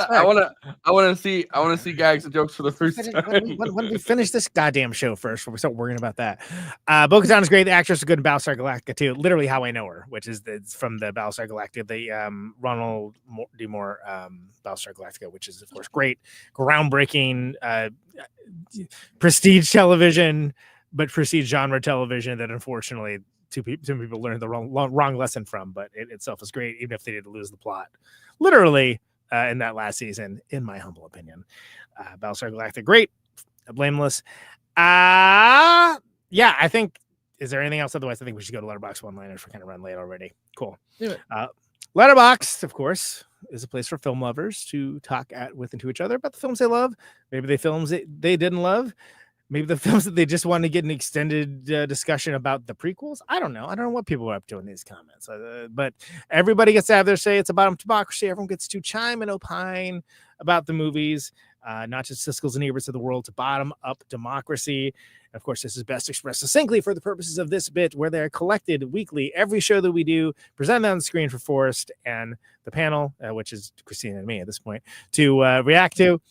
to see gags and jokes for the first time. When we finish this goddamn show first, before we start worrying about that. Bo-Katan is great. The actress is good in Battlestar Galactica too. Literally how I know her, which is from the Battlestar Galactica, the Ronald D. Moore Battlestar Galactica, which is of course great, groundbreaking, prestige television, but prestige genre television that unfortunately two people learned the wrong lesson from, but it itself is great, even if they didn't lose the plot. Literally, in that last season, in my humble opinion. Battlestar Galactica, great, blameless. Yeah, I think, is there anything else? Otherwise, I think we should go to Letterbox one-liners. We're kind of run late already. Cool. Letterbox, of course, is a place for film lovers to talk with and to each other about the films they love. Maybe the films they didn't love. Maybe the films that they just want to get an extended discussion about the prequels. I don't know. I don't know what people are up to in these comments. But everybody gets to have their say. It's about democracy. Everyone gets to chime and opine about the movies, not just Siskel's and Eberts of the world, to bottom-up democracy. And of course, this is best expressed succinctly for the purposes of this bit, where they're collected weekly, every show that we do, presented on the screen for Forrest and the panel, which is Christina and me at this point, to react to.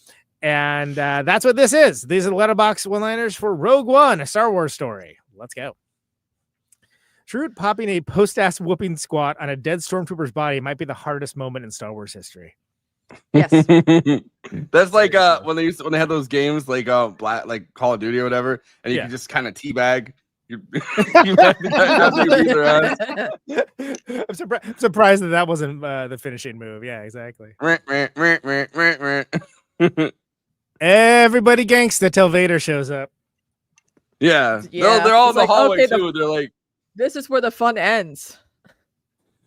And that's what this is. These are the Letterbox one-liners for Rogue One, a Star Wars story. Let's go. Shrewd popping a post-ass whooping squat on a dead stormtrooper's body might be the hardest moment in Star Wars history. Yes. That's like when they had those games like like Call of Duty or whatever, and you can just kind of teabag. I'm surprised that wasn't the finishing move. Yeah, exactly. Everybody gangsta till Vader shows up. Yeah. They're all in the hallway too. They're like, this is where the fun ends.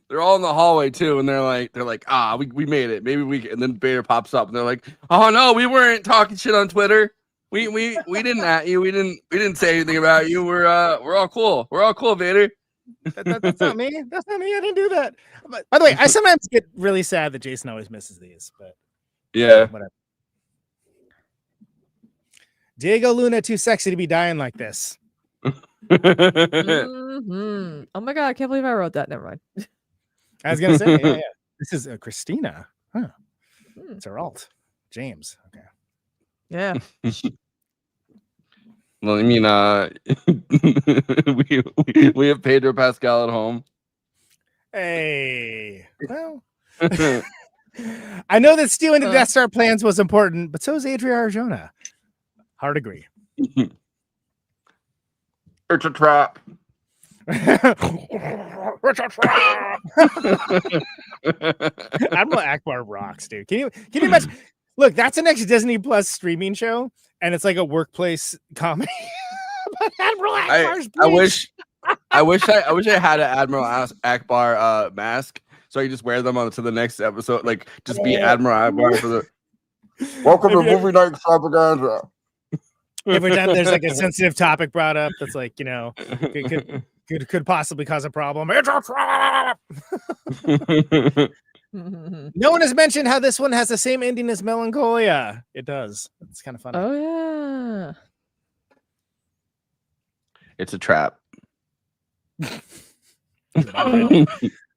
They're all in the hallway too, and they're like, we made it. Maybe we. And then Vader pops up, and they're like, oh no, we weren't talking shit on Twitter. We didn't at you. We didn't say anything about you. We're all cool. We're all cool, Vader. That's not me. That's not me. I didn't do that. But, by the way, I sometimes get really sad that Jason always misses these, but yeah, whatever. Diego Luna too sexy to be dying like this. Mhm. Oh my god, I can't believe I wrote that. Never mind. I was gonna say, yeah. This is Christina. Huh. It's her alt. James. Okay. Yeah. Well, I mean, we have Pedro Pascal at home. Hey. Well, I know that stealing the Death Star plans was important, but so is Adria Arjona. Hard agree. It's a trap. It's a trap. Admiral Akbar rocks, dude. Can you imagine? Look, that's the next Disney Plus streaming show, and it's like a workplace comedy. But Admiral Akbar's I wish I had an Admiral Akbar mask, so I could just wear them on to the next episode. Like, just be Admiral Akbar for the welcome to Movie Night Extravaganza. Every time there's like a sensitive topic brought up that's like, could possibly cause a problem. It's a trap. No one has mentioned how this one has the same ending as Melancholia. It does. It's kind of funny. Oh yeah. It's a trap. Who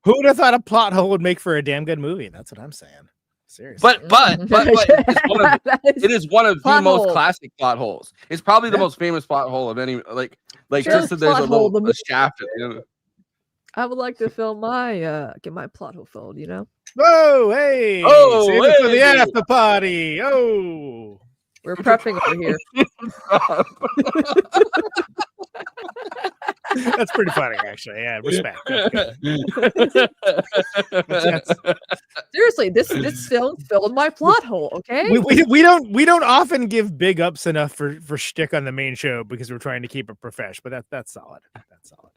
would have thought a plot hole would make for a damn good movie? That's what I'm saying. Seriously. But it is one of the most classic plot holes. It's probably the most famous plot hole of any like just that there's a shaft. I would like to film get my plot hole filled, Whoa, hey! Oh, save it for the after party. Oh, we're prepping over here. That's pretty funny, actually. Yeah, respect. Seriously, this film filled my plot hole. Okay, we don't often give big ups enough for shtick on the main show because we're trying to keep it profesh. But that's solid. That's solid.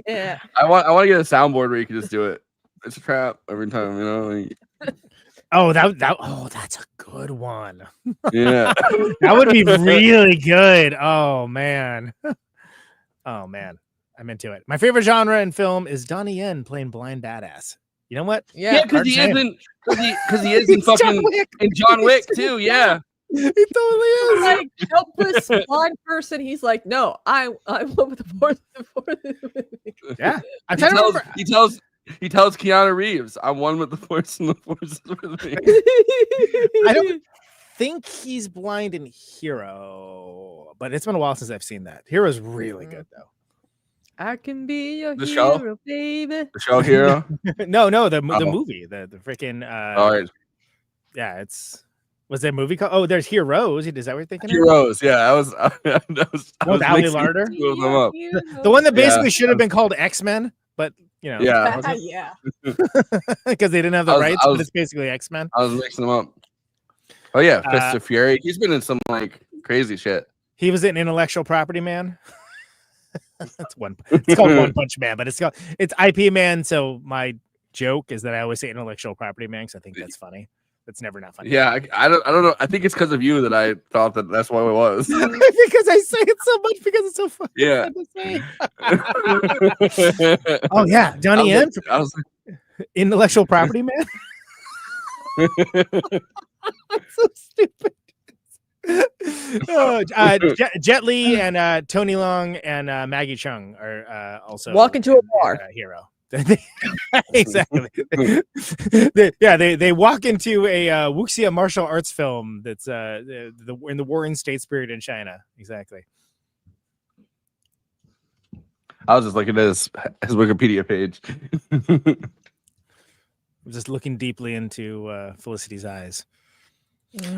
Yeah. I want to get a soundboard where you can just do it. It's a trap every time, Oh, that's a good one. Yeah, that would be really good. Oh man. Oh man, I'm into it. My favorite genre in film is Donnie Yen playing blind badass. You know what? Yeah, because he is in fucking in John Wick too. Yeah, he totally is. Like helpless blind person. He's like, no, I went with the fourth. Yeah, He tells Keanu Reeves, "I'm one with the Force, and the Force is with me." I don't think he's blind in Hero, but it's been a while since I've seen that. Hero's really good though. I can be your The hero, show? baby. The show Hero? No, the movie, the freaking. Yeah, was there a movie called? Oh, there's Heroes. Is that what you're thinking? Heroes, yeah. I was with Ali Larder. The one that basically should have been called X-Men, but Yeah. because they didn't have the rights. But it's basically X-Men. I was mixing them up. Oh yeah, Fist of Fury. He's been in some like crazy shit. He was in Intellectual Property Man. That's one. It's called One Punch Man, but it's IP Man. So my joke is that I always say Intellectual Property Man because I think that's funny. That's never not funny. Yeah, I don't know. I think it's because of you that I thought that's what it was. Because I say it so much because it's so funny. Yeah. Oh yeah, Johnny Yen. Intellectual Property Man. That's so stupid. Jet Li and Tony Leung and Maggie Chung are also walk into a bar. Hero. Exactly. They walk into a wuxia martial arts film that's in the Warring States period in China. Exactly. I was just looking at his Wikipedia page. I'm just looking deeply into Felicity's eyes.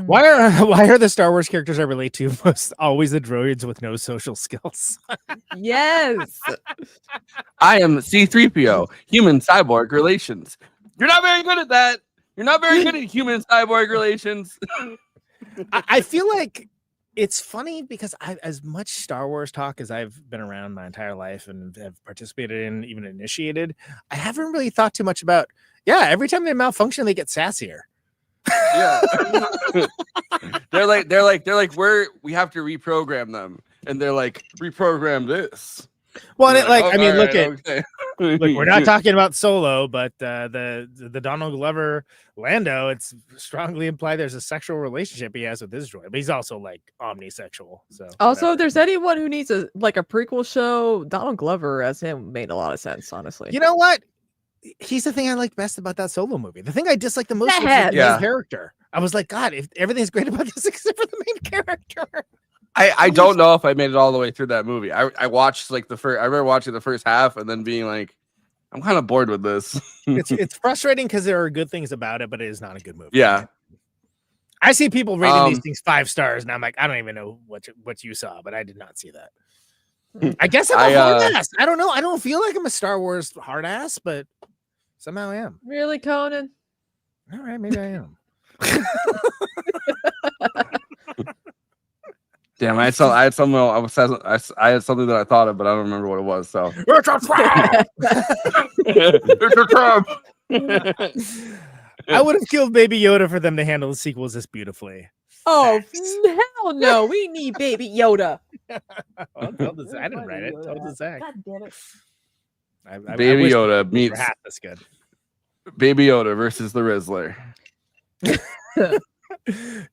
Why are the Star Wars characters I relate to most always the droids with no social skills? Yes. I am C-3PO, human cyborg relations. You're not very good at that. You're not very good at human cyborg relations. I feel like it's funny because as much Star Wars talk as I've been around my entire life and have participated in, even initiated, I haven't really thought too much about, every time they malfunction, they get sassier. Yeah. they're like we have to reprogram them, and they're like, reprogram this. Well, it, like, oh, I mean, look right, at look, we're not talking about Solo, but the Donald Glover Lando, it's strongly implied there's a sexual relationship he has with his droid, but he's also like omnisexual. So Also, if there's anyone who needs a prequel show, Donald Glover as him made a lot of sense, honestly. you know what? He's the thing I like best about that Solo movie. The thing I disliked the most was the main character. I was like, God, if everything's great about this except for the main character. I don't know if I made it all the way through that movie. I watched like I remember watching the first half and then being like, I'm kind of bored with this. It's frustrating because there are good things about it, but it is not a good movie. Yeah. I see people rating these things 5 stars, and I'm like, I don't even know what you saw, but I did not see that. I guess I'm a hard ass. I don't know. I don't feel like I'm a Star Wars hard ass, but somehow I am. Really, Conan? All right, maybe I am. Damn, I had something that I thought of, but I don't remember what it was. So it's a trap. It's a trap. I would have killed Baby Yoda for them to handle the sequels this beautifully. Oh hell no! We need Baby Yoda. I didn't write it. Tell the Zach. God damn it! Baby Yoda meets half this good. Baby Yoda versus the Rizzler.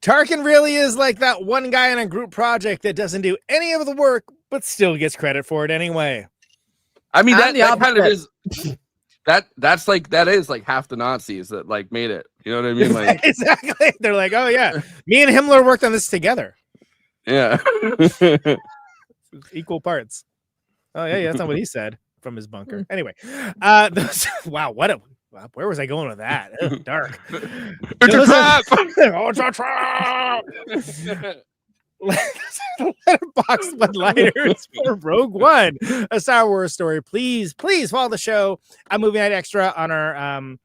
Tarkin really is like that one guy in a group project that doesn't do any of the work, but still gets credit for it anyway. I mean, that kind of is that is like half the Nazis that like made it. You know what I mean? Like exactly. They're like, oh yeah, me and Himmler worked on this together. Yeah. Equal parts. Oh yeah, that's not what he said from his bunker. Anyway, wow, where was I going with that? Ugh, dark. It's a trap. Oh, it's a trap. Letterbox one-liners for Rogue One, a Star Wars story. Please follow the show at Movie Night Extra on our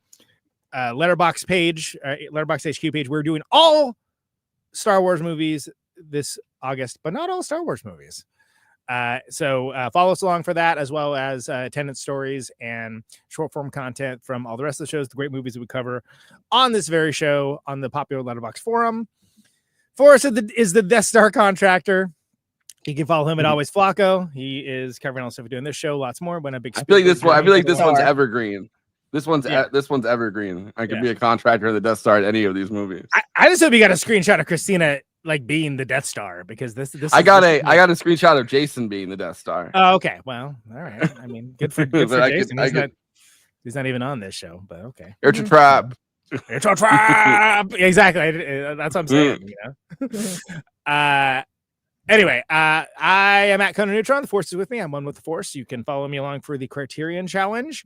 Letterbox page, Letterbox HQ page. We're doing all Star Wars movies this August, but not all Star Wars movies. So follow us along for that, as well as attendance stories and short form content from all the rest of the shows, the great movies that we cover on this very show on the popular Letterbox forum. Forrest is the Death Star contractor. You can follow him at Always Flacco. He is covering all the stuff we're doing this show, lots more. When a big I feel like this one's evergreen. This one's evergreen. I could be a contractor of the Death Star at any of these movies. I just hope you got a screenshot of Christina like being the Death Star, because this I got a screenshot of Jason being the Death Star. Oh, okay. Well, all right. I mean, good for Jason. He's not even on this show, but okay. It's a trap. It's a trap. Exactly. That's what I'm saying. You know. Anyway, I am at Conan Neutron. The Force is with me. I'm one with the Force. You can follow me along for the Criterion Challenge,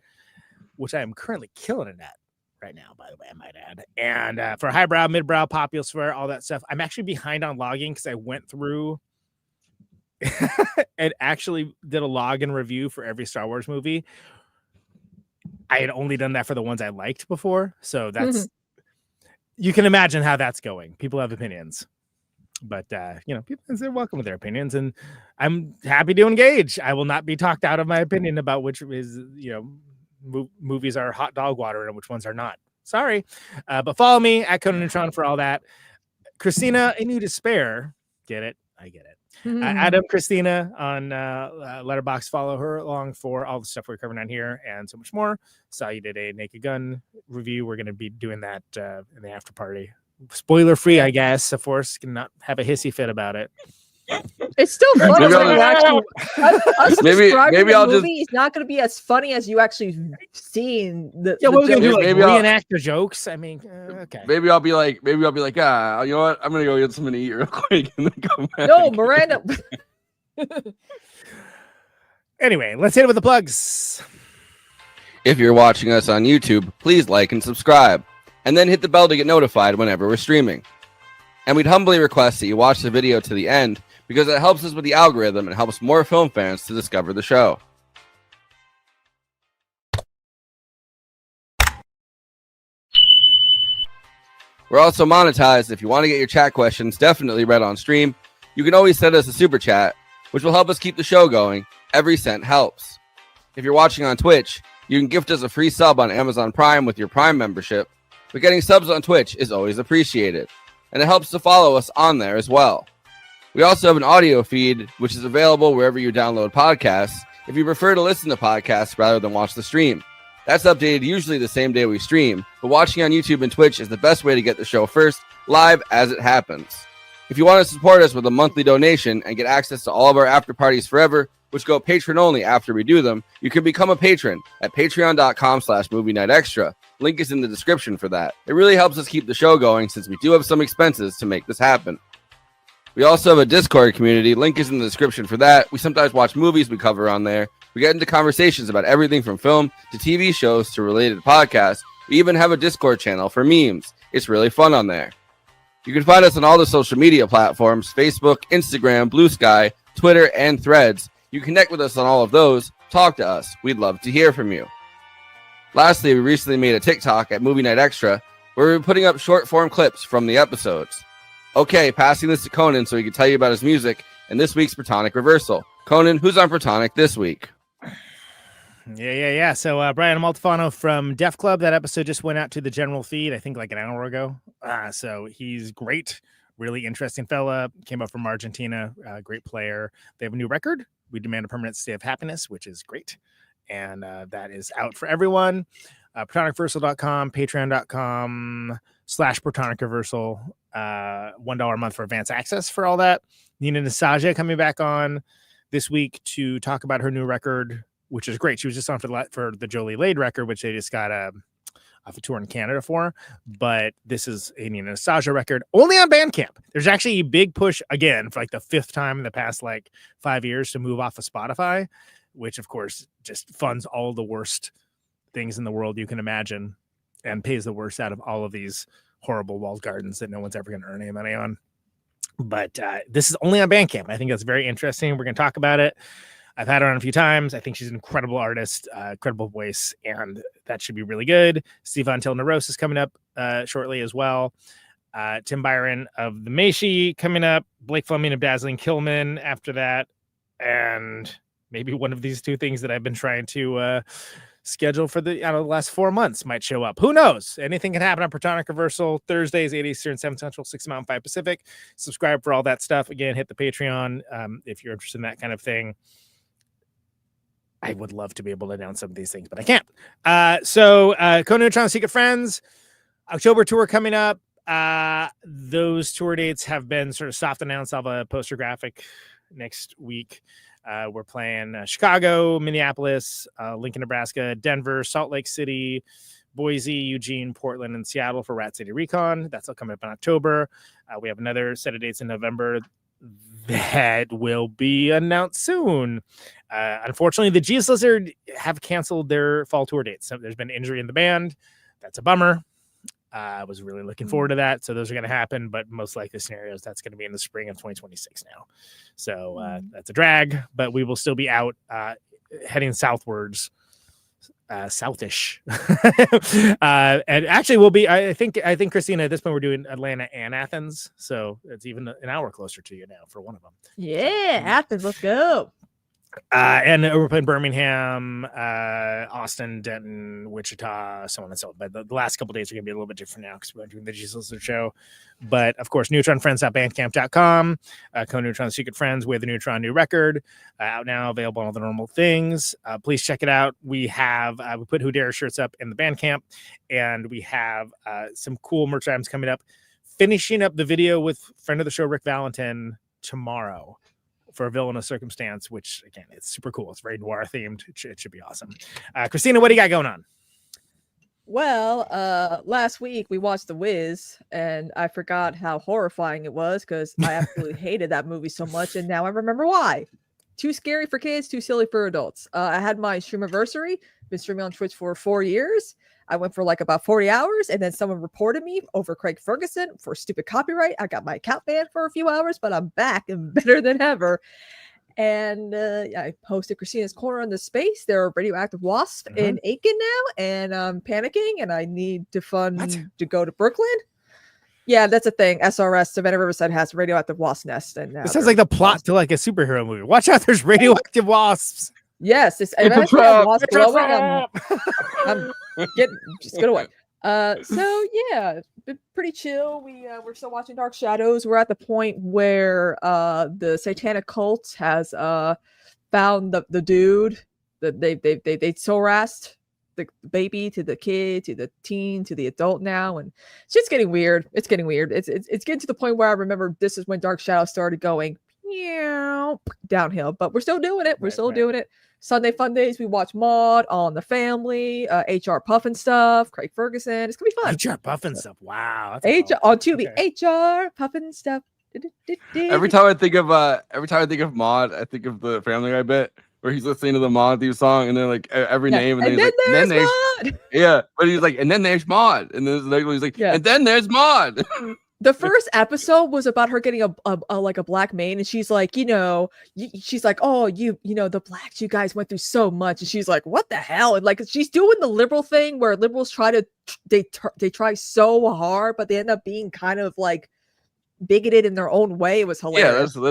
which I am currently killing it at right now, by the way, I might add. And for highbrow, midbrow, popular swear, all that stuff, I'm actually behind on logging because I went through and actually did a log and review for every Star Wars movie. I had only done that for the ones I liked before. So that's, you can imagine how that's going. People have opinions, but people, they're welcome with their opinions, and I'm happy to engage. I will not be talked out of my opinion about which is, movies are hot dog water and which ones are not. Sorry. But follow me at Conan Neutron for all that. Christina, in you despair. Get it? I get it. Adam, Christina on Letterbox. Follow her along for all the stuff we're covering on here and so much more. Saw you did a Naked Gun review. We're going to be doing that in the after party. Spoiler free, I guess. Of course, cannot have a hissy fit about it. It's still funny. Maybe I'll just. It's not going to be as funny as you actually seeing the. Yeah, what we're going to do? Like reenact the jokes. I mean, okay. Maybe I'll be like, you know what? I'm going to go get something to eat real quick and then come back. No, Miranda. Anyway, let's hit it with the plugs. If you're watching us on YouTube, please like and subscribe, and then hit the bell to get notified whenever we're streaming. And we'd humbly request that you watch the video to the end, because it helps us with the algorithm and helps more film fans to discover the show. We're also monetized. If you want to get your chat questions definitely read on stream, you can always send us a super chat, which will help us keep the show going. Every cent helps. If you're watching on Twitch, you can gift us a free sub on Amazon Prime with your Prime membership, but getting subs on Twitch is always appreciated, and it helps to follow us on there as well. We also have an audio feed, which is available wherever you download podcasts, if you prefer to listen to podcasts rather than watch the stream. That's updated usually the same day we stream, but watching on YouTube and Twitch is the best way to get the show first, live as it happens. If you want to support us with a monthly donation and get access to all of our after parties forever, which go patron only after we do them, you can become a patron at patreon.com/movie night extra. Link is in the description for that. It really helps us keep the show going since we do have some expenses to make this happen. We also have a Discord community. Link is in the description for that. We sometimes watch movies we cover on there. We get into conversations about everything from film to TV shows to related podcasts. We even have a Discord channel for memes. It's really fun on there. You can find us on all the social media platforms: Facebook, Instagram, Blue Sky, Twitter, and Threads. You connect with us on all of those. Talk to us. We'd love to hear from you. Lastly, we recently made a TikTok at Movie Night Extra where we're putting up short form clips from the episodes. Okay, passing this to Conan so he can tell you about his music and this week's Protonic Reversal. Conan, who's on Protonic this week? Yeah. So Brian Maltefano from Def Club, that episode just went out to the general feed, I think like an hour ago. So he's great, really interesting fella. Came up from Argentina, great player. They have a new record, We Demand a Permanent State of Happiness, which is great. And that is out for everyone. ProtonicReversal.com, patreon.com/ProtonicReversal. $1 a month for advance access for all that. Nina Nasaja coming back on this week to talk about her new record, which is great. She was just on for the Jolie Lade record, which they just got off a tour in Canada for. But this is a Nina Nasaja record only on Bandcamp. There's actually a big push again for like the 5th time in the past like 5 years to move off of Spotify, which of course just funds all the worst things in the world you can imagine and pays the worst out of all of these horrible walled gardens that no one's ever going to earn any money on. But this is only on Bandcamp. I think that's very interesting. We're going to talk about it. I've had her on a few times. I think she's an incredible artist, incredible voice, and that should be really good. Steve Von Til Neurosis is coming up shortly as well. Tim Byron of the Maishi coming up. Blake Fleming of Dazzling Killman after that. And maybe one of these two things that I've been trying to schedule for the last 4 months might show up. Who knows? Anything can happen on Protonic Reversal. Thursdays, 8 Eastern, 7 Central, 6 Mountain, 5 Pacific. Subscribe for all that stuff. Again, hit the Patreon if you're interested in that kind of thing. I would love to be able to announce some of these things, but I can't. So Conan Neutron Secret Friends, October tour coming up. Those tour dates have been sort of soft announced. I'll have a poster graphic next week. We're playing Chicago, Minneapolis, Lincoln, Nebraska, Denver, Salt Lake City, Boise, Eugene, Portland, and Seattle for Rat City Recon. That's all coming up in October. We have another set of dates in November that will be announced soon. Unfortunately, the Jesus Lizard have canceled their fall tour dates. So there's been injury in the band. That's a bummer. I was really looking forward to that. So those are going to happen, but most likely scenarios, that's going to be in the spring of 2026 now. So that's a drag, but we will still be out heading southwards, southish. And actually we'll be, I think Christina, at this point we're doing Atlanta and Athens. So it's even an hour closer to you now for one of them. Yeah, Athens, let's go. And we're playing Birmingham, Austin, Denton, Wichita, so on and so on. But the last couple of days are going to be a little bit different now because we're doing the Jesus Lizard show. But of course, neutronfriends.bandcamp.com. Co-Neutron Secret Friends with the Neutron new record out now, available on all the normal things. Please check it out. We have we put Who Dare shirts up in the Bandcamp, and we have some cool merch items coming up. Finishing up the video with friend of the show Rick Valentin tomorrow for A Villainous Circumstance, which again, it's super cool. It's very noir themed. It should be awesome. Christina, what do you got going on? Well, last week we watched The Wiz, and I forgot how horrifying it was because I absolutely hated that movie so much, and now I remember why. Too scary for kids, too silly for adults. I had my streamiversary, been streaming on Twitch for 4 years. I went for like about 40 hours, and then someone reported me over Craig Ferguson for stupid copyright. I got my account banned for a few hours, but I'm back and better than ever. And I posted Christina's Corner on the Space. There are radioactive wasps in Aiken now, and I'm panicking, and I need to fund to go to Brooklyn. Yeah, that's a thing. SRS, Savannah Riverside, has radioactive wasp nests. And it sounds like the plot to like a superhero movie. Watch out, there's radioactive wasps. Yes, it's a trap. I'm just get away. So yeah, it's been pretty chill. We're still watching Dark Shadows. We're at the point where the satanic cult has found the dude that they harassed the baby to the kid to the teen to the adult now, and it's just getting weird. It's getting weird. It's getting to the point where I remember this is when Dark Shadow started going downhill, but we're still doing it. We're still doing it. Sunday fun days, we watch Maude, All in the Family, HR Puffin stuff, Craig Ferguson. It's gonna be fun. HR Puffin stuff. Wow. HR on Tubi. Okay. HR Puffin stuff. Every time I think of Maude, I think of the Family Guy bit where he's listening to the Maude theme song and then like every name and then he's like, and then there's Maude. Yeah, but he's like, and then there's Maude, and then he's like, and then there's Maude. The first episode was about her getting a like a black mane, and she's like, she's like, oh, the blacks, you guys went through so much, and she's like, what the hell? And like she's doing the liberal thing where liberals they try so hard, but they end up being kind of like bigoted in their own way. It was hilarious. Yeah,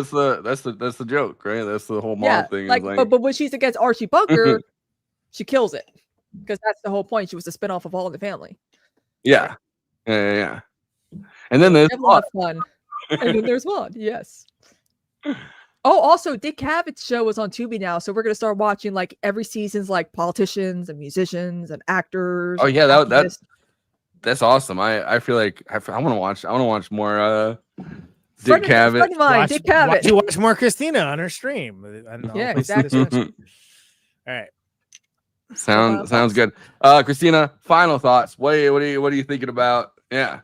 that's the joke, right? That's the whole Maude thing. Like, but when she's against Archie Bunker, she kills it because that's the whole point. She was a spinoff of All in the Family. Yeah. And then there's a lot of fun. And then there's one. Yes. Oh, also, Dick Cavett's show is on Tubi now, so we're gonna start watching like every season's like politicians and musicians and actors. Oh yeah, that's awesome. I feel like I want to watch more Dick Cavett. Dick Cavett. Watch more Christina on her stream. Yeah, exactly. All right. Sounds good. Christina, final thoughts. What are you thinking about? Yeah.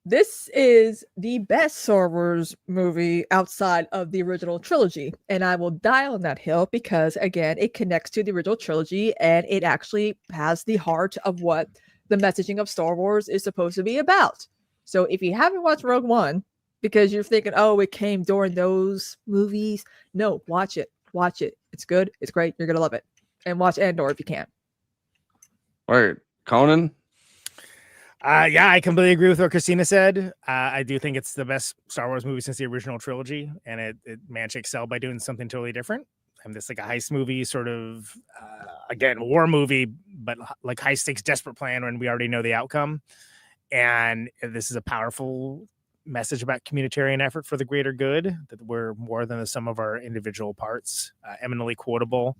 This is the best Star Wars movie outside of the original trilogy, and I will die on that hill because, again, it connects to the original trilogy, and it actually has the heart of what the messaging of Star Wars is supposed to be about. So if you haven't watched Rogue One, because you're thinking, oh, it came during those movies, no, watch it. Watch it. It's good. It's great. You're going to love it. And watch Andor if you can. Word. Conan? Yeah, I completely agree with what Christina said. I do think it's the best Star Wars movie since the original trilogy, and it managed to excel by doing something totally different. And this like a heist movie, sort of again war movie, but like high stakes, desperate plan when we already know the outcome. And this is a powerful message about communitarian effort for the greater good. That we're more than the sum of our individual parts. Eminently quotable.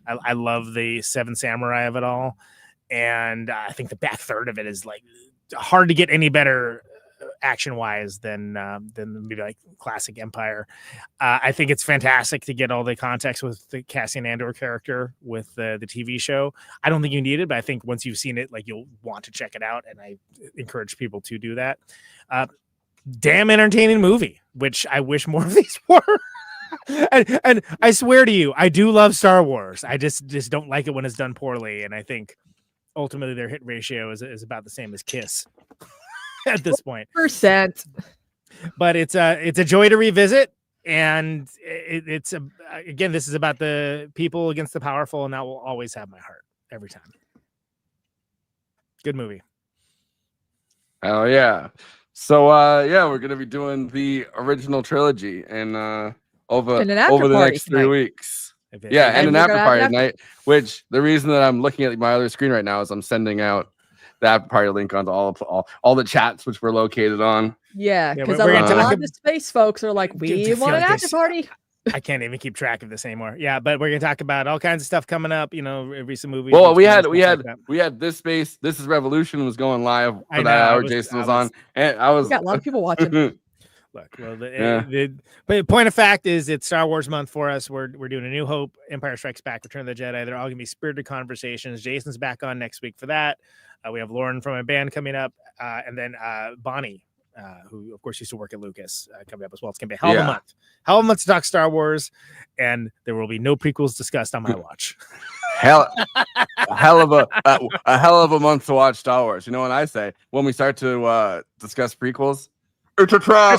I love the Seven Samurai of it all. And I think the back third of it is like hard to get any better action wise than maybe like classic Empire. I think it's fantastic to get all the context with the Cassian Andor character with the TV show. I don't think you need it, but I think once you've seen it, like you'll want to check it out. And I encourage people to do that. Damn entertaining movie, which I wish more of these were. and I swear to you, I do love Star Wars. I just don't like it when it's done poorly. And I think ultimately their hit ratio is about the same as Kiss at this point. %. But it's a joy to revisit, and again, this is about the people against the powerful, and that will always have my heart every time. Good movie. Oh yeah. So we're gonna be doing the original trilogy and over the next 3 weeks. Yeah, and an after party tonight, which the reason that I'm looking at my other screen right now is I'm sending out the after party link onto all the chats which we're located on. Yeah, because a lot of the space folks are like, we want an after party. I can't even keep track of this anymore. Yeah, but we're gonna talk about all kinds of stuff coming up. Recent movies. Well, we had this space. This is Revolution was going live for that hour. Jason was on, and we got a lot of people watching. Look, but point of fact is it's Star Wars month for us. We're doing A New Hope, Empire Strikes Back, Return of the Jedi. They're all gonna be spirited conversations. Jason's back on next week for that. We have Lauren from a band coming up, and then Bonnie, who of course used to work at Lucas, coming up as well. It's gonna be a hell of a month to talk Star Wars, and there will be no prequels discussed on my watch. a hell of a month to watch Star Wars. You know what I say when we start to discuss prequels? It's a trap.